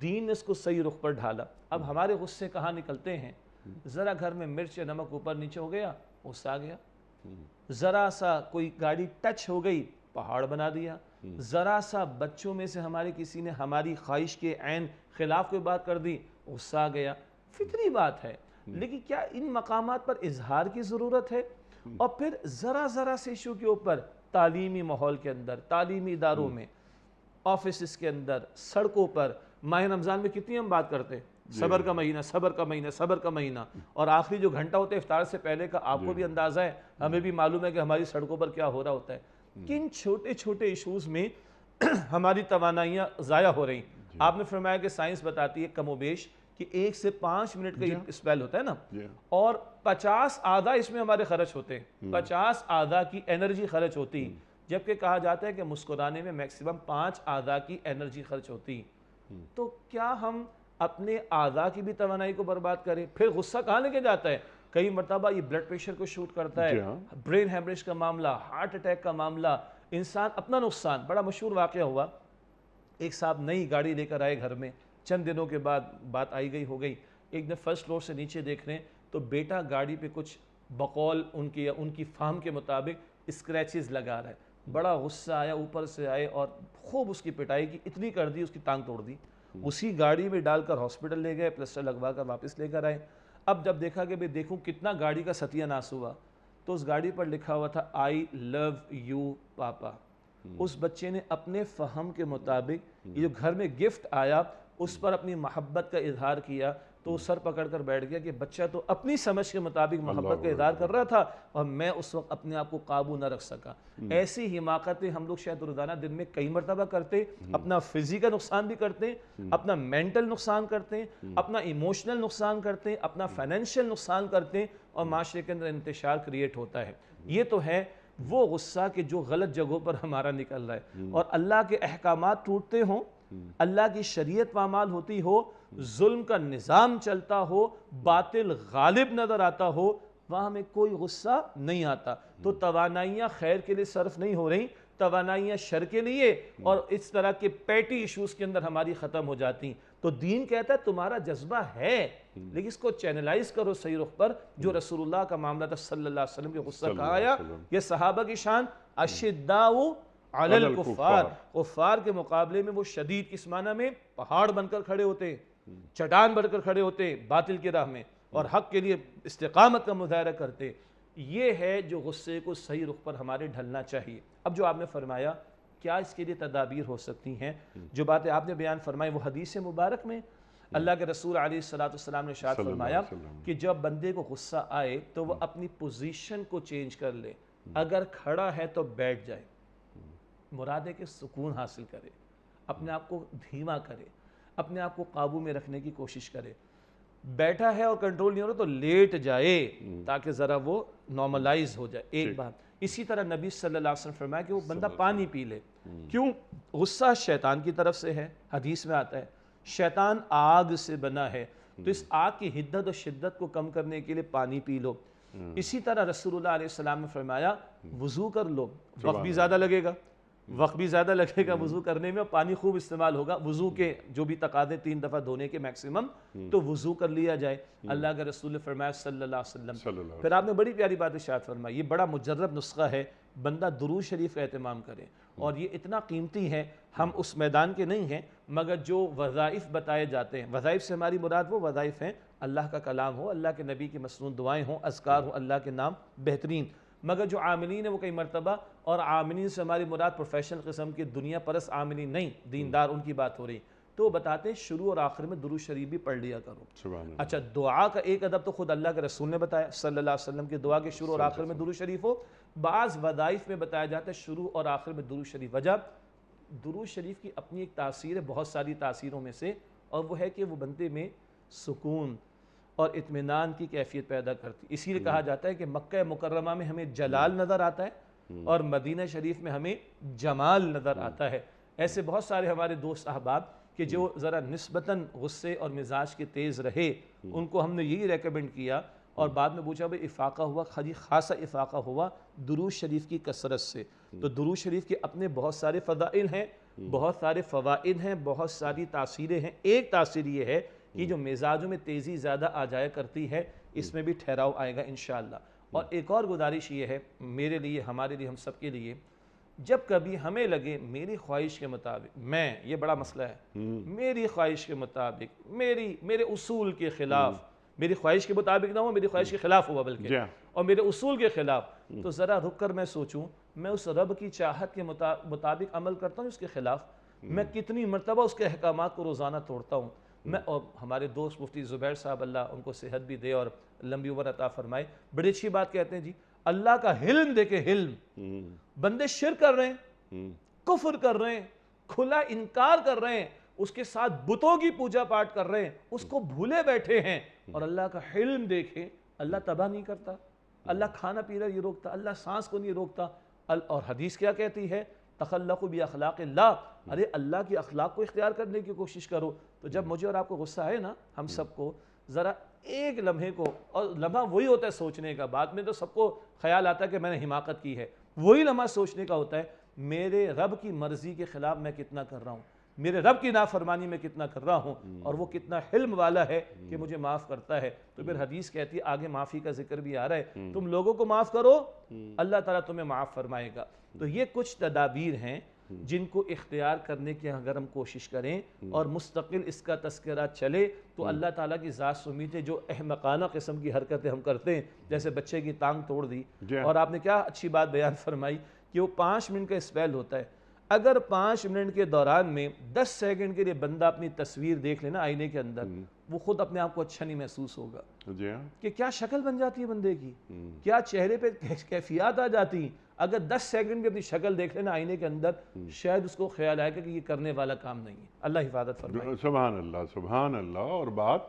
دین نے اس کو صحیح رخ پر ڈھالا. اب ہمارے غصے کہاں نکلتے ہیں؟ ذرا گھر میں مرچ یا نمک اوپر نیچے ہو گیا، غصہ آ گیا. ذرا سا کوئی گاڑی ٹچ ہو گئی، پہاڑ بنا دیا. ذرا سا بچوں میں سے ہمارے کسی نے ہماری خواہش کے عین خلاف کوئی بات کر دی، غصہ آ گیا. فطری بات ہے. لیکن کیا ان مقامات پر اظہار کی ضرورت ہے؟ اور پھر ذرا سے ایشو کے اوپر تعلیمی ماحول کے اندر، تعلیمی اداروں میں، آفیسز کے اندر، سڑکوں پر، ماہ رمضان میں کتنی ہم بات کرتے ہیں، صبر کا مہینہ، صبر کا مہینہ، صبر کا مہینہ. اور آخری جو گھنٹہ ہوتا ہے افطار سے پہلے کا، آپ کو بھی اندازہ ہے، ہمیں بھی معلوم ہے کہ ہماری سڑکوں پر کیا ہو رہا ہوتا ہے. کن چھوٹے چھوٹے ایشوز میں ہماری توانائیاں ضائع ہو رہی. آپ نے فرمایا کہ سائنس بتاتی ہے کم و بیش کہ 1 سے 5 منٹ کا یہ اسپیل ہوتا ہے نا، اور 50 اعضاء اس میں ہمارے خرچ ہوتے ہیں، 50 اعضاء کی انرجی خرچ ہوتی. جبکہ کہا جاتا ہے کہ مسکرانے میں میکسیمم 5 اعضاء کی انرجی خرچ ہوتی. تو کیا ہم اپنے اعضاء کی بھی توانائی کو برباد کریں؟ پھر غصہ کہاں لے کے جاتا ہے؟ کئی مرتبہ یہ بلڈ پریشر کو شوٹ کرتا ہے، برین ہیمریج کا معاملہ، ہارٹ اٹیک کا معاملہ، انسان اپنا نقصان. بڑا مشہور واقعہ ہوا، ایک صاحب نئی گاڑی لے کر آئے گھر میں، چند دنوں کے بعد بات آئی گئی ہو گئی، ایک دن فرسٹ فلور سے نیچے دیکھ رہے ہیں تو بیٹا گاڑی پہ کچھ بقول ان کی فہم کے مطابق اسکریچز لگا رہا ہے. بڑا غصہ آیا، اوپر سے آئے اور خوب اس کی پٹائی کی، اتنی کر دی اس کی ٹانگ توڑ دی. اسی گاڑی میں ڈال کر ہاسپٹل لے گئے، پلسٹر لگوا کر واپس لے کر آئے. اب جب دیکھا کہ دیکھوں کتنا گاڑی کا ستیہ ناس ہوا، تو اس گاڑی پر لکھا ہوا تھا آئی لو یو پاپا. اس بچے نے اپنے فہم کے مطابق یہ جو گھر میں گفٹ آیا اس پر اپنی محبت کا اظہار کیا. تو سر پکڑ کر بیٹھ گیا کہ بچہ تو اپنی سمجھ کے مطابق محبت کا اظہار کر رہا تھا اور میں اس وقت اپنے آپ کو قابو نہ رکھ سکا. ایسی حماقتیں ہم لوگ شاید روزانہ دن میں کئی مرتبہ کرتے، اپنا فزیکل نقصان بھی کرتے ہیں، اپنا مینٹل نقصان کرتے ہیں، اپنا ایموشنل نقصان کرتے ہیں، اپنا فائنینشیل نقصان کرتے ہیں، اور معاشرے کے اندر انتشار کریٹ ہوتا ہے. یہ تو ہے وہ غصہ کہ جو غلط جگہوں پر ہمارا نکل رہا ہے. اور اللہ کے احکامات ٹوٹتے ہوں، اللہ کی شریعت پامال ہوتی ہو، ظلم کا نظام چلتا ہو، باطل غالب نظر آتا ہو، وہاں ہمیں کوئی غصہ نہیں آتا. تو توانائیاں خیر کے لیے صرف نہیں ہو رہی، توانائیاں شر کے لیے اور اس طرح کے پیٹی ایشوز کے اندر ہماری ختم ہو جاتی. تو دین کہتا ہے تمہارا جذبہ ہے لیکن اس کو چینلائز کرو صحیح رخ پر. جو رسول اللہ کا معاملہ تھا صلی اللہ علیہ وسلم کے غصہ کہا آیا، یہ صحابہ کی شان، اشداء علی الکفار، کفار کے مقابلے میں وہ شدید کس معنی میں، پہاڑ بن کر کھڑے ہوتے، چٹان بن کر کھڑے ہوتے باطل کی راہ میں اور حق کے لیے استقامت کا مظاہرہ کرتے. یہ ہے جو غصے کو صحیح رخ پر ہمارے ڈھلنا چاہیے. اب جو آپ نے فرمایا کیا اس کے لیے تدابیر ہو سکتی ہیں، جو باتیں آپ نے بیان فرمائی وہ حدیث مبارک میں اللہ کے رسول علیہ السلام نے ارشاد فرمایا کہ جب بندے کو غصہ آئے تو وہ اپنی پوزیشن کو چینج کر لے. اگر کھڑا ہے تو بیٹھ جائے، مراد ہے کہ سکون حاصل کرے، اپنے آپ کو دھیما کرے، اپنے آپ کو قابو میں رکھنے کی کوشش کرے. بیٹھا ہے اور کنٹرول نہیں ہو رہا تو لیٹ جائے تاکہ ذرا وہ نارملائز ہو جائے. ایک بات اسی طرح نبی صلی اللہ علیہ وسلم فرمایا کہ وہ بندہ پانی پی لے. کیوں؟ غصہ شیطان کی طرف سے ہے، حدیث میں آتا ہے شیطان آگ سے بنا ہے، تو اس آگ کی حدت و شدت کو کم کرنے کے لیے پانی پی لو. اسی طرح رسول اللہ علیہ السلام نے فرمایا وضو کر لو، وقت بھی زیادہ لگے گا، وضو کرنے میں، اور پانی خوب استعمال ہوگا. وضو کے جو بھی تقاضے 3 دفعہ دھونے کے میکسیمم، تو وضو کر لیا جائے. اللہ کے رسول نے فرمایا صلی اللہ علیہ وسلم. پھر آپ نے بڑی پیاری بات ارشاد فرمائی، یہ بڑا مجرب نسخہ ہے، بندہ درود شریف کا اہتمام کرے. اور یہ اتنا قیمتی ہے، ہم اس میدان کے نہیں ہیں مگر جو وظائف بتائے جاتے ہیں، وظائف سے ہماری مراد وہ وظائف ہیں اللہ کا کلام ہو، اللہ کے نبی کی مسنون دعائیں ہوں، اذکار ہوں، اللہ کے نام بہترین، مگر جو عاملین ہیں وہ کئی مرتبہ، اور عاملین سے ہماری مراد پروفیشنل قسم کے دنیا پرست عاملین نہیں، دیندار، ان کی بات ہو رہی، تو وہ بتاتے ہیں شروع اور آخر میں درود شریف بھی پڑھ لیا کرو۔ سبحان اللہ۔ اچھا، دعا کا ایک ادب تو خود اللہ کے رسول نے بتایا صلی اللہ علیہ وسلم، کی دعا کے شروع اور آخر میں درود شریف ہو۔ بعض وظائف میں بتایا جاتا ہے شروع اور آخر میں درود شریف۔ وجہ درود شریف کی اپنی ایک تاثیر ہے، بہت ساری تاثیروں میں سے، اور وہ ہے کہ وہ بندے میں سکون اور اطمینان کی کیفیت پیدا کرتی۔ اسی لیے کہا جاتا ہے کہ مکہ مکرمہ میں ہمیں جلال نظر آتا ہے اور مدینہ شریف میں ہمیں جمال نظر آتا ہے۔ ایسے بہت سارے ہمارے دوست احباب کہ جو ذرا نسبتاً غصے اور مزاج کے تیز رہے، ان کو ہم نے یہی ریکمنڈ کیا، اور بعد میں پوچھا بھئی افاقہ ہوا، خاصا افاقہ ہوا درود شریف کی کثرت سے۔ تو درود شریف کے اپنے بہت سارے فضائل ہیں، بہت سارے فوائد ہیں، بہت ساری تاثیریں ہیں۔ ایک تاثیر یہ ہے کہ جو مزاجوں میں تیزی زیادہ آ جایا کرتی ہے، اس میں بھی ٹھہراؤ آئے گا انشاءاللہ۔ اور ایک اور گزارش یہ ہے میرے لیے، ہمارے لیے، ہم سب کے لیے، جب کبھی ہمیں لگے میری خواہش کے مطابق، یہ بڑا مسئلہ ہے، میری خواہش کے مطابق، میرے اصول کے خلاف، میری خواہش کے مطابق نہ ہو، میری خواہش کے خلاف ہوا بلکہ، اور میرے اصول کے خلاف، تو ذرا رک کر میں سوچوں میں اس رب کی چاہت کے مطابق عمل کرتا ہوں اس کے خلاف، میں کتنی مرتبہ اس کے احکامات کو روزانہ توڑتا ہوں۔ اور ہمارے دوست مفتی زبیر صاحب، اللہ ان کو صحت بھی دے اور لمبی عمر عطا فرمائے، بڑی اچھی بات کہتے ہیں جی، اللہ کا حلم دیکھے، حلم، بندے شرک کر رہے ہیں، کفر کر رہے ہیں، کھلا انکار کر رہے ہیں، اس کے ساتھ بتوں کی پوجا پاٹ کر رہے ہیں، اس کو بھولے بیٹھے ہیں، اور اللہ کا حلم دیکھیں، اللہ تباہ نہیں کرتا، اللہ کھانا پینا نہیں روکتا، اللہ سانس کو نہیں روکتا، اور حدیث کیا کہتی ہے؟ تخلقوا باخلاق اللہ، ارے اللہ کی اخلاق کو اختیار کرنے کی کوشش کرو۔ تو جب مجھے اور آپ کو غصہ آئے نا، ہم سب کو ذرا ایک لمحے کو، اور لمحہ وہی ہوتا ہے سوچنے کا، بعد میں تو سب کو خیال آتا ہے کہ میں نے حماقت کی ہے، وہی لمحہ سوچنے کا ہوتا ہے میرے رب کی مرضی کے خلاف میں کتنا کر رہا ہوں، میرے رب کی نافرمانی میں کتنا کر رہا ہوں، اور وہ کتنا حلم والا ہے کہ مجھے معاف کرتا ہے۔ تو پھر حدیث کہتی ہے، آگے معافی کا ذکر بھی آ رہا ہے، تم لوگوں کو معاف کرو، اللہ تعالیٰ تمہیں معاف فرمائے گا۔ تو یہ کچھ تدابیر ہیں جن کو اختیار کرنے کی اگر ہم کوشش کریں اور مستقل اس کا تذکرہ چلے، تو اللہ تعالیٰ کی ذات سے امید ہے۔ جو احمقانہ قسم کی حرکتیں ہم کرتے ہیں، جیسے بچے کی ٹانگ توڑ دی، اور آپ نے کیا اچھی بات بیان فرمائی کہ وہ 5 منٹ کا اسپیل ہوتا ہے، اگر 5 منٹ کے دوران میں 10 سیکنڈ کے لیے بندہ اپنی تصویر دیکھ لینا آئینے کے اندر، وہ خود اپنے آپ کو اچھا نہیں محسوس ہوگا کہ کیا شکل بن جاتی ہے بندے کی، کیا چہرے پہ کیفیات آ جاتی ہیں۔ اگر 10 سیکنڈ بھی اپنی شکل دیکھ لینا آئینے کے اندر، شاید اس کو خیال آئے گا کہ یہ کرنے والا کام نہیں ہے۔ اللہ حفاظت فرمائے۔ سبحان اللہ، سبحان اللہ۔ اور بات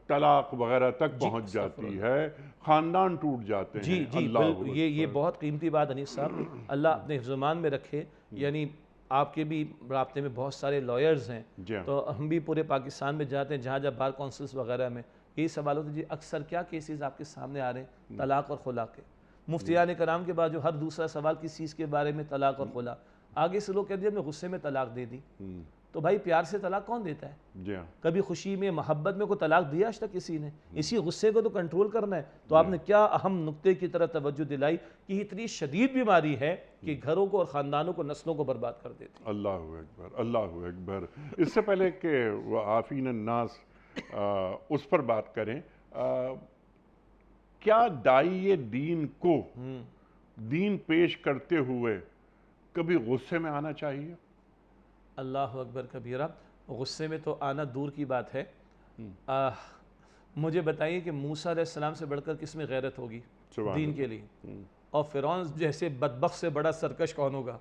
طلاق وغیرہ تک پہنچ جاتی ہے، خاندان ٹوٹ جاتے ہیں۔ جی بالکل، یہ بہت قیمتی بات انیس صاحب، اللہ اپنے حفظ و امان میں رکھے۔ یعنی آپ کے بھی رابطے میں بہت سارے لائرز ہیں، تو ہم بھی پورے پاکستان میں جاتے ہیں، جہاں جب بار کونسلز وغیرہ میں یہی سوال ہوتا ہے، جی اکثر کیا کیسز آپ کے سامنے آ رہے ہیں طلاق اور خلا کے؟ مفتیان کرام کے بعد جو ہر دوسرا سوال کس چیز کے بارے میں؟ طلاق اور خلا۔ آگے سے لوگ کہتے ہیں ہم نے غصے میں طلاق دے دی، تو بھائی پیار سے طلاق کون دیتا ہے؟ کبھی خوشی میں، محبت میں کوئی طلاق دیا آج تک کسی نے؟ اسی غصے کو تو کنٹرول کرنا ہے۔ تو آپ نے کیا اہم نقطے کی طرف توجہ دلائی کہ یہ اتنی شدید بیماری ہے کہ گھروں کو اور خاندانوں کو، نسلوں کو برباد کر دیتی ہے۔ اللہ اکبر، اللہ اکبر۔ اس سے پہلے کہ عافین الناس اس پر بات کریں، کیا داعی دین کو دین پیش کرتے ہوئے کبھی غصے میں آنا چاہیے؟ اللہ اکبر کبیرہ، غصے میں تو آنا دور کی بات ہے۔ مجھے بتائیے کہ موسیٰ علیہ السلام سے بڑھ کر کس میں غیرت ہوگی دین کے لیے؟ اور فرعون جیسے بدبخت سے بڑا سرکش کون ہوگا؟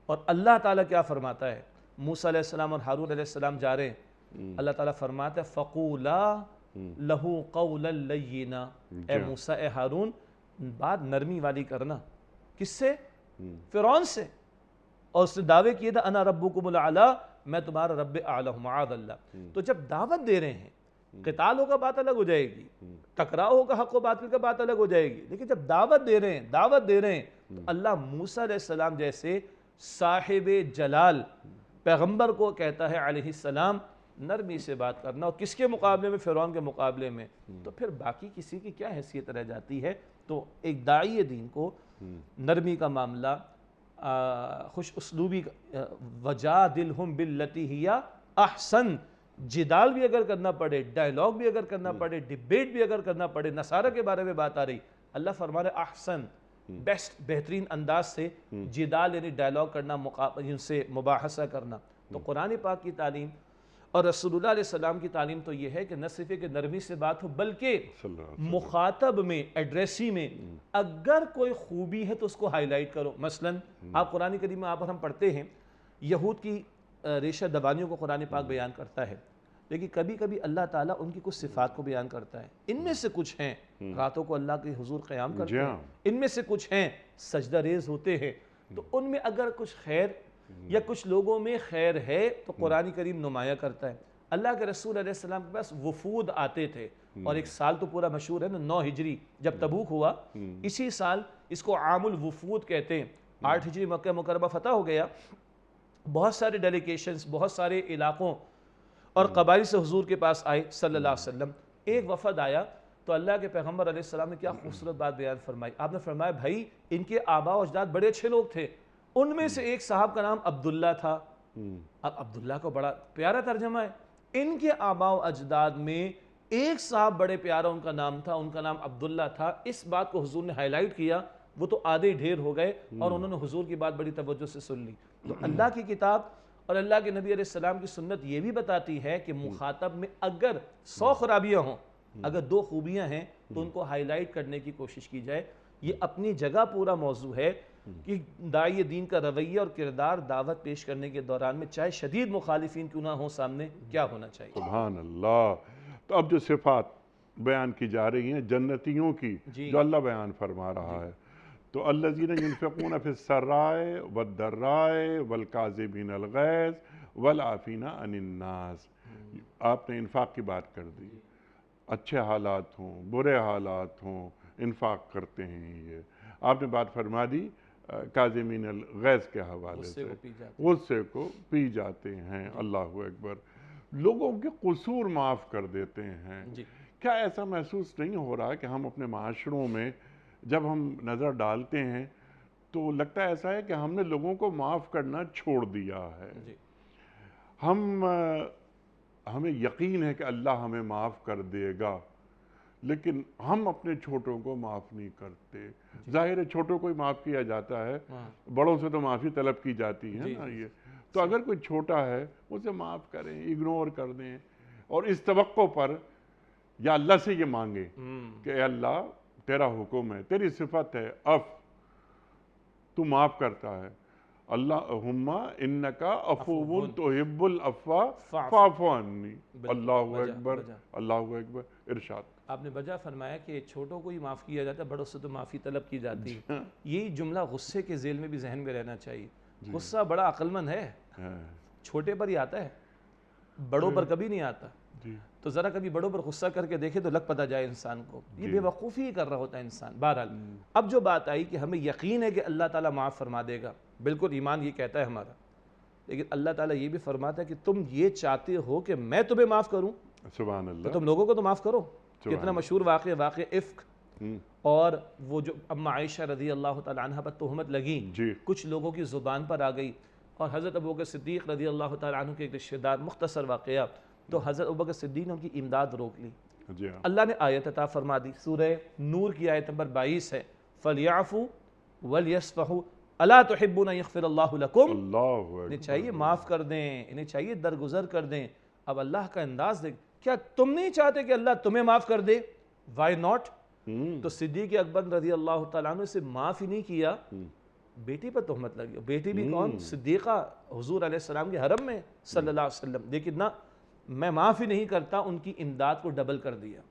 اور اللہ تعالیٰ کیا فرماتا ہے؟ موسیٰ علیہ السلام اور ہارون علیہ السلام جا رہے ہیں، اللہ تعالیٰ فرماتا ہے فَقُولَا لَهُ قَوْلًا لَيِّنًا، اے موسیٰ، اے ہارون، بات نرمی والی کرنا۔ کس سے؟ فرعون سے۔ اور اس نے دعوے کیے تھا انا ربکم الاعلی، میں تمہارا رب اعلی ہوں، معاذ اللہ۔ تو جب دعوت دے رہے ہیں، قتال ہوگا بات الگ ہو جائے گی، ٹکراؤ ہوگا حق و باطل کا بات الگ ہو جائے گی، لیکن جب دعوت دے رہے ہیں تو اللہ موسیٰ علیہ السلام جیسے صاحب جلال پیغمبر کو کہتا ہے علیہ السلام نرمی سے بات کرنا، اور کس کے مقابلے میں؟ فرعون کے مقابلے میں۔ تو پھر باقی کسی کی کیا حیثیت رہ جاتی ہے؟ تو ایک داعی دین کو نرمی کا معاملہ، خوش اسلوبی وجادلہم باللتی ہی احسن، جدال بھی اگر کرنا پڑے، ڈائلاگ بھی اگر کرنا پڑے، ڈیبیٹ بھی اگر کرنا پڑے، نصارہ کے بارے میں بات آ رہی، اللہ فرما رہے احسن، بیسٹ، بہترین انداز سے جدال یعنی ڈائلاگ کرنا، ان سے مباحثہ کرنا۔ تو قرآن پاک کی تعلیم اور رسول اللہ علیہ السلام کی تعلیم تو یہ ہے کہ نہ صرف کہ نرمی سے بات ہو، بلکہ مخاطب میں، ایڈریسی میں اگر کوئی خوبی ہے تو اس کو ہائی لائٹ کرو۔ مثلا آپ قرآن کریم میں ہم پڑھتے ہیں یہود کی ریشہ دبانیوں کو قرآن پاک بیان کرتا ہے، لیکن کبھی کبھی اللہ تعالیٰ ان کی کچھ صفات کو بیان کرتا ہے۔ ان میں سے کچھ ہیں راتوں کو اللہ کے حضور قیام کرتے ہیں، ان میں سے کچھ ہیں سجدہ ریز ہوتے ہیں، تو ان میں اگر کچھ خیر یا کچھ لوگوں میں خیر ہے تو قرآن کریم نمایاں کرتا ہے۔ اللہ کے رسول علیہ السلام کے پاس وفود آتے تھے، اور ایک سال تو پورا مشہور ہے نا، 9 ہجری جب تبوک ہوا، اسی سال اس کو عام الوفود کہتے ہیں۔ 8 ہجری مکہ مکرمہ فتح ہو گیا، بہت سارے ڈیلیگیشنز بہت سارے علاقوں اور قبائل سے حضور کے پاس آئے صلی اللہ علیہ وسلم۔ ایک وفد آیا تو اللہ کے پیغمبر علیہ السلام نے کیا خوبصورت بات بیان فرمائی۔ آپ نے فرمایا بھائی ان کے آباء و اجداد بڑے اچھے لوگ تھے، ان میں سے ایک صاحب کا نام عبداللہ تھا۔ اب عبداللہ کو بڑا پیارا ترجمہ ہے، ان کے آباء و اجداد میں ایک صاحب بڑے پیارا ان کا نام تھا، ان کا نام عبداللہ تھا۔ اس بات کو حضور نے ہائی لائٹ کیا، وہ تو آدھے ڈھیر ہو گئے اور انہوں نے حضور کی بات بڑی توجہ سے سن لی۔ تو اللہ کی کتاب اور اللہ کے نبی علیہ السلام کی سنت یہ بھی بتاتی ہے کہ مخاطب میں اگر 100 خرابیاں ہوں، اگر 2 خوبیاں ہیں تو ان کو ہائی لائٹ کرنے کی کوشش کی جائے۔ یہ اپنی جگہ پورا موضوع ہے کہ داعی دین کا رویہ اور کردار دعوت پیش کرنے کے دوران میں چاہے شدید مخالفین کیوں نہ ہوں سامنے، کیا ہونا چاہیے۔ سبحان اللہ۔ تو اب جو صفات بیان کی جا رہی ہیں جنتیوں کی جو اللہ بیان فرما رہا ہے، تو الذین ينفقون فی السراء والضراء والکاظمین الغیظ والعافین عن الناس۔ آپ نے انفاق کی بات کر دی، اچھے حالات ہوں برے حالات ہوں انفاق کرتے ہیں۔ یہ آپ نے بات فرما دی کاظمین الغیظ کے حوالے سے، غصے کو پی جاتے ہیں، اللہ اکبر، لوگوں کے قصور معاف کر دیتے ہیں۔ کیا ایسا محسوس نہیں ہو رہا کہ ہم اپنے معاشروں میں جب ہم نظر ڈالتے ہیں تو لگتا ہے ایسا ہے کہ ہم نے لوگوں کو معاف کرنا چھوڑ دیا ہے؟ ہمیں یقین ہے کہ اللہ ہمیں معاف کر دے گا، لیکن ہم اپنے چھوٹوں کو معاف نہیں کرتے۔ ظاہر ہے چھوٹوں کو ہی معاف کیا جاتا ہے، بڑوں سے تو معافی طلب کی جاتی ہے نا۔ یہ تو اگر کوئی چھوٹا ہے اسے معاف کریں، اگنور کر دیں، اور اس توقع پر یا اللہ سے یہ مانگیں کہ اے اللہ تیرا حکم ہے، تیری صفت ہے عف، تو معاف کرتا ہے، اللہم انکا عفو تحب العفو فاعف عنی۔ اللہ اکبر، اللہ اکبر۔ ارشاد آپ نے بجا فرمایا کہ چھوٹوں کو ہی معاف کیا جاتا ہے، بڑوں سے تو معافی طلب کی جاتی ہے۔ یہی جملہ غصے کے ذیل میں بھی ذہن میں رہنا چاہیے۔ غصہ بڑا عقل مند ہے، چھوٹے پر ہی آتا ہے، بڑوں پر کبھی نہیں آتا۔ تو ذرا کبھی بڑوں پر غصہ کر کے دیکھے تو لگ پتہ جائے انسان کو، یہ بے وقوفی ہی کر رہا ہوتا ہے انسان۔ بہرحال اب جو بات آئی کہ ہمیں یقین ہے کہ اللہ تعالیٰ معاف فرما دے گا، بالکل ایمان یہ کہتا ہے ہمارا، لیکن اللہ تعالیٰ یہ بھی فرماتا ہے کہ تم یہ چاہتے ہو کہ میں تمہیں معاف کروں، سبحان اللہ، تو تم لوگوں کو تو معاف کرو۔ کتنا مشہور واقعہ افک، اور وہ جو اما عائشہ رضی اللہ تعالیٰ عنہ پر تہمت لگی، کچھ لوگوں کی زبان پر آ گئی، اور حضرت ابوبکر صدیق رضی اللہ تعالیٰ عنہ کے ایک رشتہ دار، مختصر واقعہ، تو حضرت ابوبکر صدیق نے ان کی امداد روک لی۔ اللہ نے آیت عطا فرما دی، سورہ نور کی آیت نمبر 22 ہے، فَلْيَعْفُوا وَلْيَصْفَحُوا أَلَا تُحِبُّونَ أَن يَغْفِرَ اللَّهُ لَكُمْ۔ انہیں چاہیے معاف کر دیں، انہیں چاہیے درگزر کر دیں۔ اب اللہ کا انداز دیکھ، کیا تم نہیں چاہتے کہ اللہ تمہیں معاف کر دے؟ Y not? تو صدیق اکبر رضی اللہ تعالیٰ عنہ سے معاف ہی نہیں کیا، بیٹی پر تہمت لگی۔ بیٹی بھی کون؟ صدیقہ، حضور علیہ السلام کے حرم میں صلی اللہ علیہ وسلم، لیکن نہ، میں معاف ہی نہیں کرتا، ان کی امداد کو ڈبل کر دیا۔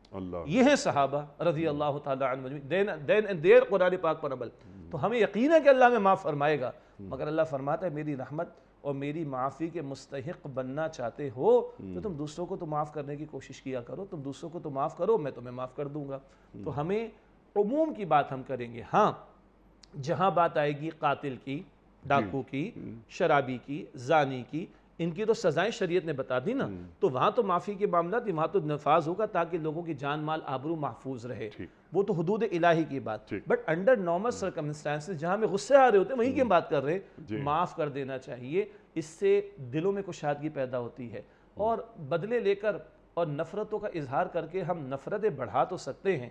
یہ ہیں صحابہ رضی اللہ تعالیٰ عنہ، دین اینڈ دیر قرآن پاک پر عمل۔ تو ہمیں یقین ہے کہ اللہ میں معاف فرمائے گا، مگر اللہ فرماتا ہے میری رحمت اور میری معافی کے مستحق بننا چاہتے ہو تو تم دوسروں کو تو معاف کرنے کی کوشش کیا کرو، تم دوسروں کو تو معاف کرو، میں تمہیں معاف کر دوں گا۔ تو ہمیں عموم کی بات ہم کریں گے، ہاں جہاں بات آئے گی قاتل کی، ڈاکو کی، شرابی کی، زانی کی، ان کی تو سزائیں شریعت نے بتا دی نا، تو وہاں تو معافی کے معاملہ تھی، وہاں تو نفاذ ہوگا تاکہ لوگوں کی جان مال آبرو محفوظ رہے، وہ تو حدود الہی کی بات. بٹ انڈر نارمل سرکمسٹانسز جہاں میں غصے آ رہے ہوتے ہیں وہیں کی ہم بات کر رہے ہیں، معاف کر دینا چاہیے. اس سے دلوں میں کشادگی پیدا ہوتی ہے، اور بدلے لے کر اور نفرتوں کا اظہار کر کے ہم نفرتیں بڑھا تو سکتے ہیں،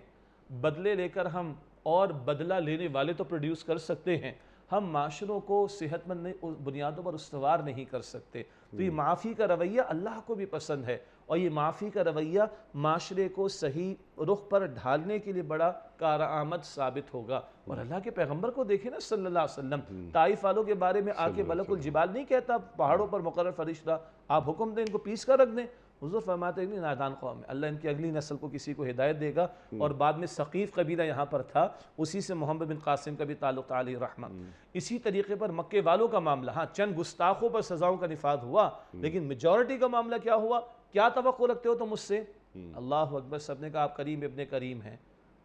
بدلے لے کر ہم اور بدلہ لینے والے تو پروڈیوس کر سکتے ہیں، ہم معاشروں کو صحت مند بنیادوں پر استوار نہیں کر سکتے. تو یہ معافی کا رویہ اللہ کو بھی پسند ہے، اور یہ معافی کا رویہ معاشرے کو صحیح رخ پر ڈھالنے کے لیے بڑا کارآمد ثابت ہوگا. اور اللہ کے پیغمبر کو دیکھیں نا صلی اللہ علیہ وسلم، طائف والوں کے بارے میں آ کے بلق الجبال نہیں کہتا پہاڑوں پر مقرر فرشتہ آپ حکم دیں ان کو پیس کر رکھ دیں. حضور فرماتے ہیں نادان قوم ہے، اللہ ان کی اگلی نسل کو کسی کو ہدایت دے گا. اور بعد میں ثقیف قبیلہ یہاں پر تھا، اسی سے محمد بن قاسم کا بھی تعلق تھا علیہ رحمہ. اسی طریقے پر مکے والوں کا معاملہ، ہاں چند گستاخوں پر سزاؤں کا نفاذ ہوا، لیکن میجورٹی کا معاملہ کیا ہوا؟ کیا توقع رکھتے ہو تم مجھ سے؟ اللہ اکبر. سب نے کہا آپ کریم ابن کریم ہیں،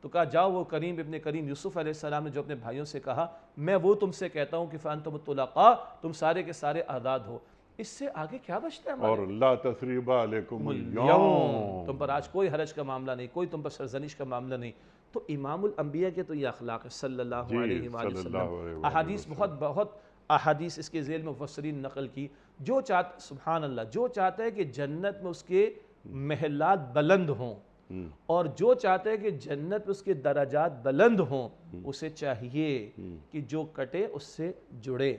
تو کہا جاؤ وہ کریم ابن کریم یوسف علیہ السلام نے جو اپنے بھائیوں سے کہا، میں وہ تم سے کہتا ہوں کہ فانتم الطلقاء، تم سارے کے سارے آزاد ہو. اس سے آگے کیا بچتا ہے ہمارے؟ اور لا تثریب علیکم اليوم، تم پر آج کوئی حرج کا معاملہ نہیں، کوئی تم پر سرزنش کا معاملہ نہیں. تو امام الانبیاء کے تو یہ اخلاق ہے صلی اللہ علیہ وآلہ وسلم. احادیث بہت احادیث اس کے ذیل میں مفسرین نقل کی. جو چاہتا سبحان اللہ، جو چاہتا ہے کہ جنت میں اس کے محلات بلند ہوں، اور جو چاہتا ہے کہ جنت میں اس کے درجات بلند ہوں، اسے چاہیے کہ جو کٹے اس سے جڑے،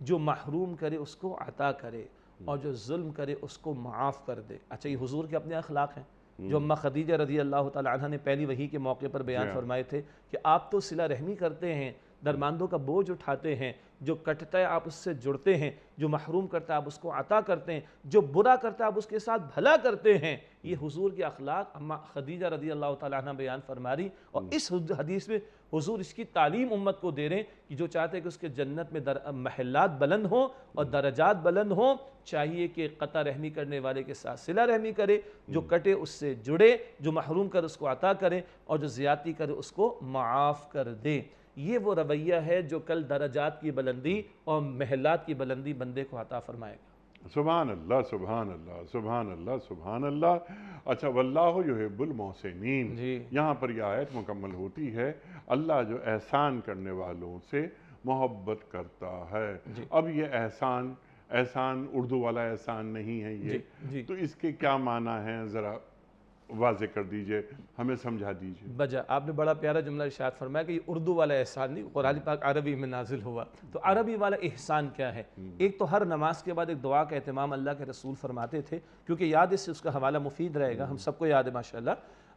جو محروم کرے اس کو عطا کرے، اور جو ظلم کرے اس کو معاف کر دے. اچھا یہ حضور کے اپنے اخلاق ہیں جو اماں خدیجہ رضی اللہ تعالی عنہ نے پہلی وحی کے موقع پر بیان فرمائے تھے کہ آپ تو صلہ رحمی کرتے ہیں، درماندوں کا بوجھ اٹھاتے ہیں، جو کٹتا ہے آپ اس سے جڑتے ہیں، جو محروم کرتا ہے آپ اس کو عطا کرتے ہیں، جو برا کرتا ہے آپ اس کے ساتھ بھلا کرتے ہیں. یہ حضور کے اخلاق اماں خدیجہ رضی اللہ تعالی عنہ بیان فرما رہی، اور اس حدیث میں حضور اس کی تعلیم امت کو دے رہے ہیں کہ جو چاہتے ہیں کہ اس کے جنت میں محلات بلند ہوں اور درجات بلند ہوں، چاہیے کہ قطع رحمی کرنے والے کے ساتھ صلہ رحمی کرے، جو کٹے اس سے جڑے، جو محروم کر اس کو عطا کرے، اور جو زیادتی کرے اس کو معاف کر دے. یہ وہ رویہ ہے جو کل درجات کی بلندی اور محلات کی بلندی بندے کو عطا فرمائے گا. سبحان اللہ سبحان اللہ سبحان اللہ سبحان اللہ. اچھا واللہ یحب المحسنین، یہاں پر یہ آیت مکمل ہوتی ہے اللہ جو احسان کرنے والوں سے محبت کرتا ہے. اب یہ احسان اردو والا احسان نہیں ہے یہ، تو اس کے کیا معنی ہیں ذرا واضح کر دیجئے، ہمیں سمجھا دیجئے. بجا آپ نے بڑا پیارا جملہ ارشاد فرمایا کہ یہ اردو والا احسان نہیں، قرآن پاک عربی میں نازل ہوا. تو عربی والا احسان کیا ہے؟ ایک تو ہر نماز کے بعد ایک دعا کا اہتمام اللہ کے رسول فرماتے تھے، کیونکہ یاد اس سے اس کا حوالہ مفید رہے گا، ہم سب کو یاد ہے ماشاءاللہ.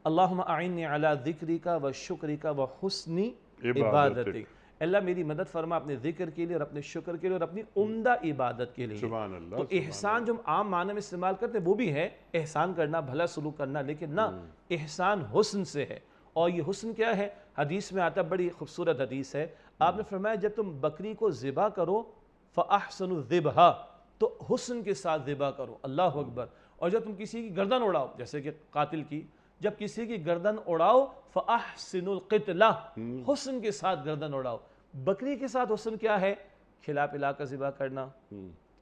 اللہم اعنی علی ذکرک و شکرک و حسن عبادتک. اللہ میری مدد فرما اپنے ذکر کے لیے اور اپنے شکر کے لیے اور اپنی عمدہ عبادت کے لیے. سبحان اللہ. تو احسان جو عام معنی میں استعمال کرتے ہیں وہ بھی ہے احسان کرنا، بھلا سلوک کرنا، لیکن نہ، احسان حسن سے ہے. اور یہ حسن کیا ہے؟ حدیث میں آتا، بڑی خوبصورت حدیث ہے. آپ نے فرمایا جب تم بکری کو ذبح کرو فَأَحْسَنُ الذِّبْحَ، تو حسن کے ساتھ ذبح کرو. اللہ اکبر. اور جب تم کسی کی گردن اڑاؤ، جیسے کہ قاتل کی، جب کسی کی گردن اڑاؤ فَأَحْسِنُ الْقِتْلَةِ، حسن کے ساتھ گردن اڑاؤ. بکری کے ساتھ حسن کیا ہے؟ کھلا پلا کر ذبح کرنا،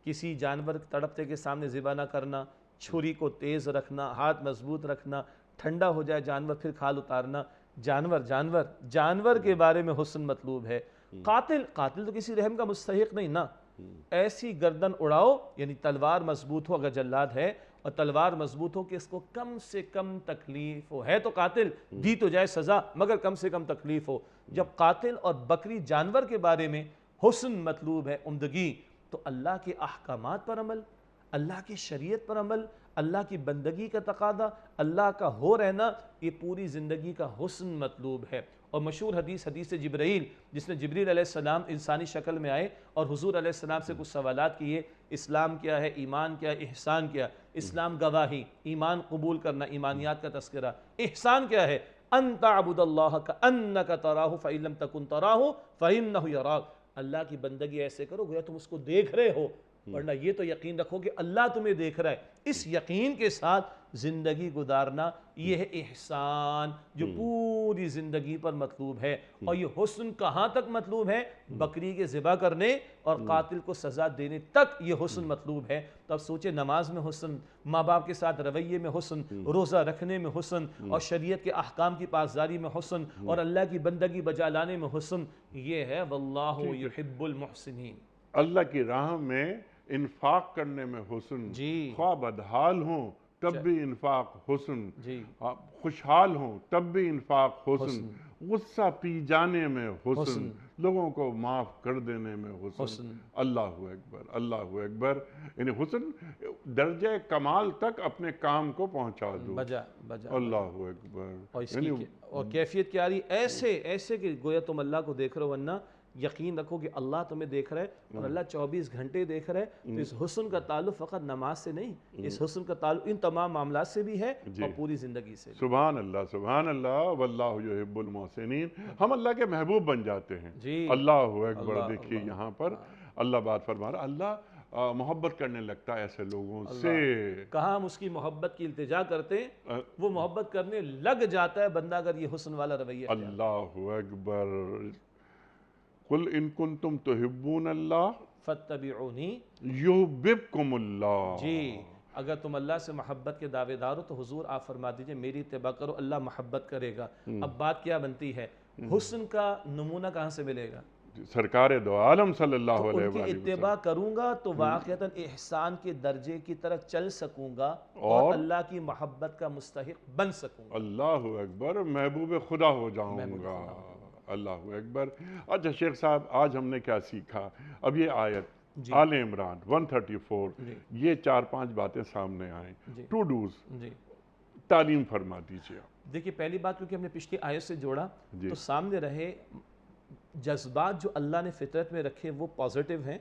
کسی جانور تڑپتے کے سامنے ذبح نہ کرنا، چھری کو تیز رکھنا، ہاتھ مضبوط رکھنا، ٹھنڈا ہو جائے جانور پھر کھال اتارنا. جانور کے بارے میں حسن مطلوب ہے. قاتل تو کسی رحم کا مستحق نہیں نا. ایسی گردن اڑاؤ، یعنی تلوار مضبوط ہو، اگر جلاد ہے اور تلوار مضبوط ہو کہ اس کو کم سے کم تکلیف ہو، ہے تو قاتل، دی تو جائے سزا مگر کم سے کم تکلیف ہو. جب قاتل اور بکری جانور کے بارے میں حسن مطلوب ہے، عمدگی، تو اللہ کے احکامات پر عمل، اللہ کی شریعت پر عمل، اللہ کی بندگی کا تقاضا، اللہ کا ہو رہنا، یہ پوری زندگی کا حسن مطلوب ہے. اور مشہور حدیث جبرائیل، جس میں جبریل علیہ السلام انسانی شکل میں آئے اور حضور علیہ السلام سے کچھ سوالات کیے، اسلام کیا ہے، ایمان کیا ہے، احسان کیا ہے. اسلام گواہی، ایمان قبول کرنا، ایمانیات کا تذکرہ. احسان کیا ہے؟ ان تعبد اللہ کأنک تراہ فإن لم تکن تراہ فإنہ یراک. اللہ کی بندگی ایسے کرو گویا تم اس کو دیکھ رہے ہو، ورنہ یہ تو یقین رکھو کہ اللہ تمہیں دیکھ رہا ہے. اس یقین کے ساتھ زندگی گزارنا، یہ ہے احسان جو پوری زندگی پر مطلوب ہے۔ اور یہ حسن کہاں تک مطلوب ہے؟ بکری کے ذبح کرنے اور قاتل کو سزا دینے تک یہ حسن مطلوب ہے۔ تو اب سوچے نماز میں حسن، ماں باپ کے ساتھ رویے میں حسن، روزہ رکھنے میں حسن، اور شریعت کے احکام کی پاسداری میں حسن، اور اللہ کی بندگی بجا لانے میں حسن، یہ ہے واللہ یحب المحسنین۔ اللہ کی راہ میں انفاق کرنے میں حسن، جی خواہ بدحال ہوں تب بھی انفاق حسن، جی خوشحال ہوں تب بھی انفاق حسن، غصہ پی جانے میں حسن، لوگوں کو معاف کر دینے میں حسن۔ اللہ اکبر، اللہ اکبر، یعنی حسن درجہ کمال تک اپنے کام کو پہنچا دو۔ بجا اللہ اکبر، اور اس کی اور کیفیت کیا رہی؟ ایسے کہ گویا تم اللہ کو دیکھ رہے ہو، ورنہ یقین رکھو کہ اللہ تمہیں دیکھ رہا ہے، اور اللہ 24 گھنٹے دیکھ رہا ہے۔ تو اس حسن کا تعلق فقط نماز سے نہیں، اس حسن کا تعلق ان تمام معاملات سے بھی ہے اور پوری زندگی سے بھی۔ سبحان اللہ، سبحان اللہ، واللہ یحب المحسنین۔ ہم اللہ کے محبوب بن جاتے ہیں۔ اللہ اکبر، دیکھیے یہاں پر اللہ بات فرما رہا، اللہ محبت کرنے لگتا ہے ایسے لوگوں سے۔ کہاں ہم اس کی محبت کی التجا کرتے ہیں، وہ محبت کرنے لگ جاتا ہے بندہ اگر یہ حسن والا رویہ۔ اللہ اکبر، قل ان کنتم تحبون اللہ فاتبعونی یحببکم اللہ۔ جی، اگر تم اللہ سے محبت کے دعوے دار ہو تو حضور آپ فرما دیجئے میری اتباع کرو، اللہ محبت کرے گا۔ اب بات کیا بنتی ہے؟ حسن کا نمونہ کہاں سے ملے گا؟ سرکار دو عالم صلی اللہ تو علیہ ان کی وسلم۔ اتباع کروں گا تو واقعتاً احسان کے درجے کی طرف چل سکوں گا اور اللہ کی محبت کا مستحق بن سکوں گا۔ اللہ اکبر، محبوب خدا ہو جاؤں گا۔ اللہ اکبر۔ اچھا شیخ صاحب، آج ہم نے کیا سیکھا؟ اب یہ آیت آل عمران 134، یہ 4-5 باتیں سامنے آئیں۔ ٹو ڈوز تعلیم فرما دیجیے۔ دیکھیے پہلی بات کیونکہ ہم نے پچھلی آیت سے جوڑا تو سامنے رہے جذبات جو اللہ نے فطرت میں رکھے وہ پازیٹیو ہیں،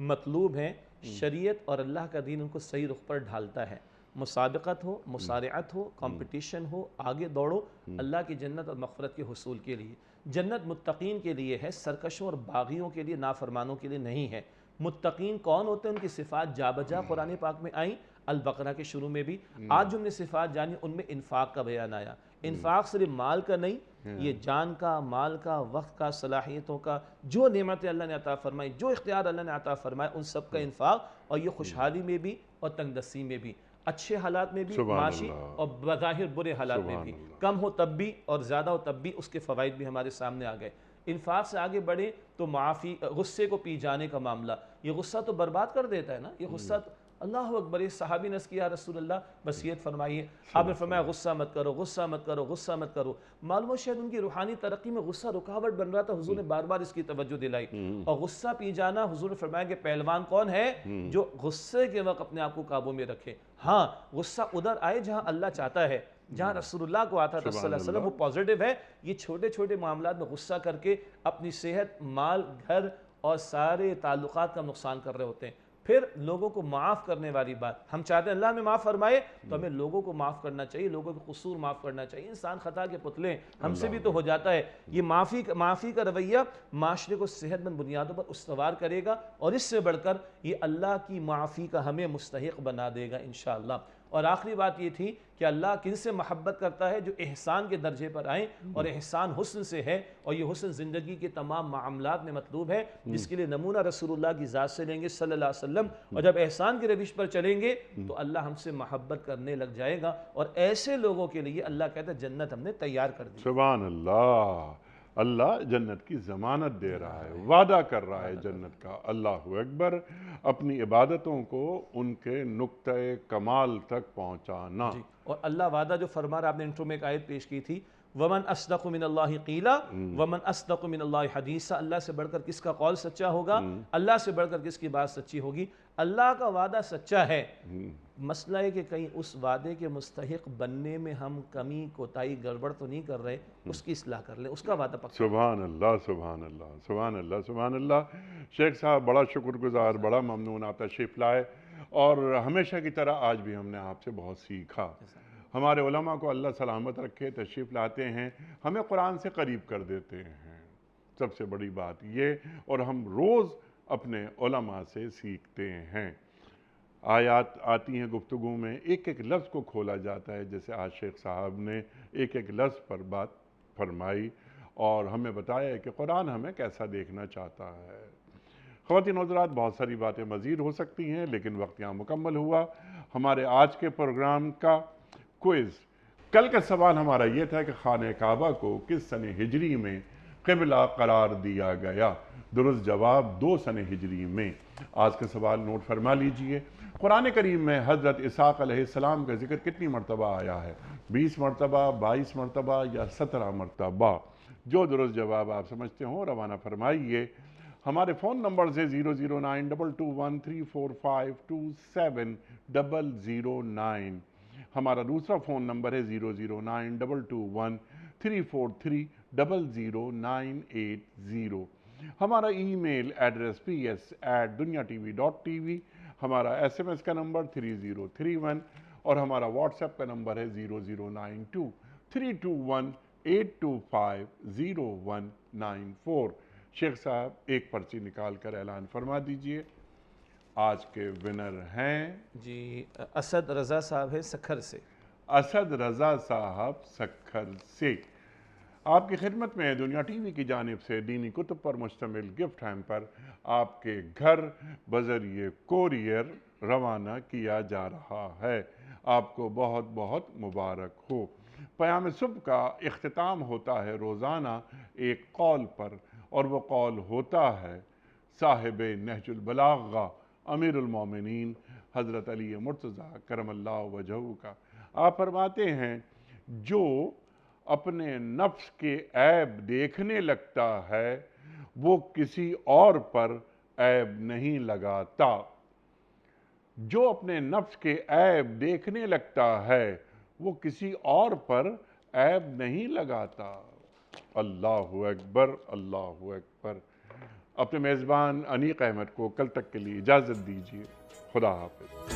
مطلوب ہیں، شریعت اور اللہ کا دین ان کو صحیح رخ پر ڈھالتا ہے۔ مسابقت ہو، مسارعت ہو، کمپٹیشن ہو، آگے دوڑو اللہ کی جنت اور مغفرت کے حصول کے لیے۔ جنت متقین کے لیے ہے، سرکشوں اور باغیوں کے لیے، نافرمانوں کے لیے نہیں ہے۔ متقین کون ہوتے ہیں؟ ان کی صفات جا بجا قرآن پاک میں آئیں، البقرہ کے شروع میں بھی۔ آج جو ہم نے صفات جانی ان میں انفاق کا بیان آیا۔ انفاق صرف مال کا نہیں، یہ جان کا، مال کا، وقت کا، صلاحیتوں کا، جو نعمتیں اللہ نے عطا فرمائی، جو اختیار اللہ نے عطا فرمائے، ان سب کا انفاق، اور یہ خوشحالی میں بھی اور تنگ دستی میں بھی، اچھے حالات میں بھی، معاشی اور بظاہر برے حالات میں بھی، کم ہو تب بھی اور زیادہ ہو تب بھی، اس کے فوائد بھی ہمارے سامنے آ گئے۔ انفاق سے آگے بڑھیں تو معافی، غصے کو پی جانے کا معاملہ، یہ غصہ تو برباد کر دیتا ہے نا، یہ غصہ اللہ اکبر۔ یہ صحابی نے کیا رسول اللہ وصیت فرمائیے، آپ نے فرمایا غصہ مت کرو، غصہ مت کرو، غصہ مت کرو۔ معلوم ہو شاید ان کی روحانی ترقی میں غصہ رکاوٹ بن رہا تھا، حضور نے بار بار اس کی توجہ دلائی۔ اور غصہ پی جانا، حضور نے فرمایا کہ پہلوان کون ہے؟ جو غصے کے وقت اپنے آپ کو قابو میں رکھے۔ ہاں غصہ ادھر آئے جہاں اللہ چاہتا ہے، جہاں رسول اللہ کو آتا تھا صلی اللہ علیہ وسلم، وہ پازیٹیو ہے۔ یہ چھوٹے چھوٹے معاملات میں غصہ کر کے اپنی صحت، مال، گھر اور سارے تعلقات کا نقصان کر رہے ہوتے ہیں۔ پھر لوگوں کو معاف کرنے والی بات، ہم چاہتے ہیں اللہ ہمیں معاف فرمائے تو ہمیں لوگوں کو معاف کرنا چاہیے، لوگوں کے قصور معاف کرنا چاہیے۔ انسان خطا کے پتلے ہیں، ہم سے بھی تو ہو جاتا ہے۔ یہ معافی کا رویہ معاشرے کو صحت مند بنیادوں پر استوار کرے گا، اور اس سے بڑھ کر یہ اللہ کی معافی کا ہمیں مستحق بنا دے گا انشاءاللہ۔ اور آخری بات یہ تھی کہ اللہ کن سے محبت کرتا ہے؟ جو احسان کے درجے پر آئیں، اور احسان حسن سے ہے، اور یہ حسن زندگی کے تمام معاملات میں مطلوب ہے، جس کے لیے نمونہ رسول اللہ کی ذات سے لیں گے صلی اللہ علیہ وسلم۔ اور جب احسان کی روش پر چلیں گے تو اللہ ہم سے محبت کرنے لگ جائے گا، اور ایسے لوگوں کے لیے اللہ کہتا ہے جنت ہم نے تیار کر دی۔ سبحان اللہ، اللہ جنت کی ضمانت دے رہا ہے، وعدہ کر رہا ہے جنت کا۔ اللہ اکبر، اپنی عبادتوں کو ان کے نقطۂ کمال تک پہنچانا۔ اور اللہ وعدہ جو فرما رہا، آپ نے انٹرو میں ایک آیت پیش کی تھی، وَمَنْ أَصْدَقُ مِنَ اللَّهِ قِيلًا وَمَنْ أَصْدَقُ مِنَ اللَّهِ حَدِيثًا۔ اللہ سے بڑھ کر کس کا قول سچا ہوگا؟ اللہ سے بڑھ کر کس کی بات سچی ہوگی؟ اللہ کا وعدہ سچا ہے۔ مسئلہ ہے کہ کہیں اس وعدے کے مستحق بننے میں ہم کمی، کوتاہی، گڑبڑ تو نہیں کر رہے، اس کی اصلاح کر لیں، اس کا وعدہ پکا۔ سبحان اللہ، سبحان اللہ، سبحان اللہ، سبحان اللہ۔ شیخ صاحب بڑا شکر گزار، بڑا ممنون، آپ تشریف لائے، اور ہمیشہ کی طرح آج بھی ہم نے آپ سے بہت سیکھا۔ ہمارے علماء کو اللہ سلامت رکھے، تشریف لاتے ہیں، ہمیں قرآن سے قریب کر دیتے ہیں، سب سے بڑی بات یہ، اور ہم روز اپنے علماء سے سیکھتے ہیں۔ آیات آتی ہیں گفتگو میں، ایک ایک لفظ کو کھولا جاتا ہے، جیسے آج شیخ صاحب نے ایک ایک لفظ پر بات فرمائی اور ہمیں بتایا ہے کہ قرآن ہمیں کیسا دیکھنا چاہتا ہے۔ خواتین و حضرات، بہت ساری باتیں مزید ہو سکتی ہیں لیکن وقت یہاں مکمل ہوا۔ ہمارے آج کے پروگرام کا کوئز، کل کا سوال ہمارا یہ تھا کہ خانہ کعبہ کو کس سن ہجری میں قبلہ قرار دیا گیا؟ درست جواب 2 سن ہجری میں۔ آج کا سوال نوٹ فرما لیجئے، قرآن کریم میں حضرت اسحاق علیہ السلام کا ذکر کتنی مرتبہ آیا ہے؟ 20 مرتبہ، 22 مرتبہ یا 17 مرتبہ؟ جو درست جواب آپ سمجھتے ہوں روانہ فرمائیے۔ ہمارے فون نمبر سے 0092213452709، ہمارا دوسرا فون نمبر ہے 0092213450980، ہمارا ای میل ایڈریس ps@duniatv.tv، ہمارا SMS کا نمبر 3031 اور ہمارا واٹس ایپ کا نمبر ہے 00923258250194۔ شیخ صاحب ایک پرچی نکال کر اعلان فرما دیجئے۔ آج کے ونر ہیں جی اسد رضا صاحب ہے سکھر سے۔ اسد رضا صاحب سکھر سے۔ آپ کی خدمت میں دنیا ٹی وی کی جانب سے دینی کتب پر مشتمل گفٹ ہیمپر آپ کے گھر بذریعہ کوریئر روانہ کیا جا رہا ہے۔ آپ کو بہت بہت مبارک ہو۔ پیام صبح کا اختتام ہوتا ہے روزانہ ایک قول پر، اور وہ قول ہوتا ہے صاحب نہج البلاغہ امیر المومنین حضرت علی مرتضیٰ کرم اللہ وجہہ کا۔ آپ فرماتے ہیں جو اپنے نفس کے عیب دیکھنے لگتا ہے وہ کسی اور پر عیب نہیں لگاتا۔ جو اپنے نفس کے عیب دیکھنے لگتا ہے وہ کسی اور پر عیب نہیں لگاتا۔ اللہ اکبر، اللہ اکبر۔ اپنے میزبان انیق احمد کو کل تک کے لیے اجازت دیجیے۔ خدا حافظ۔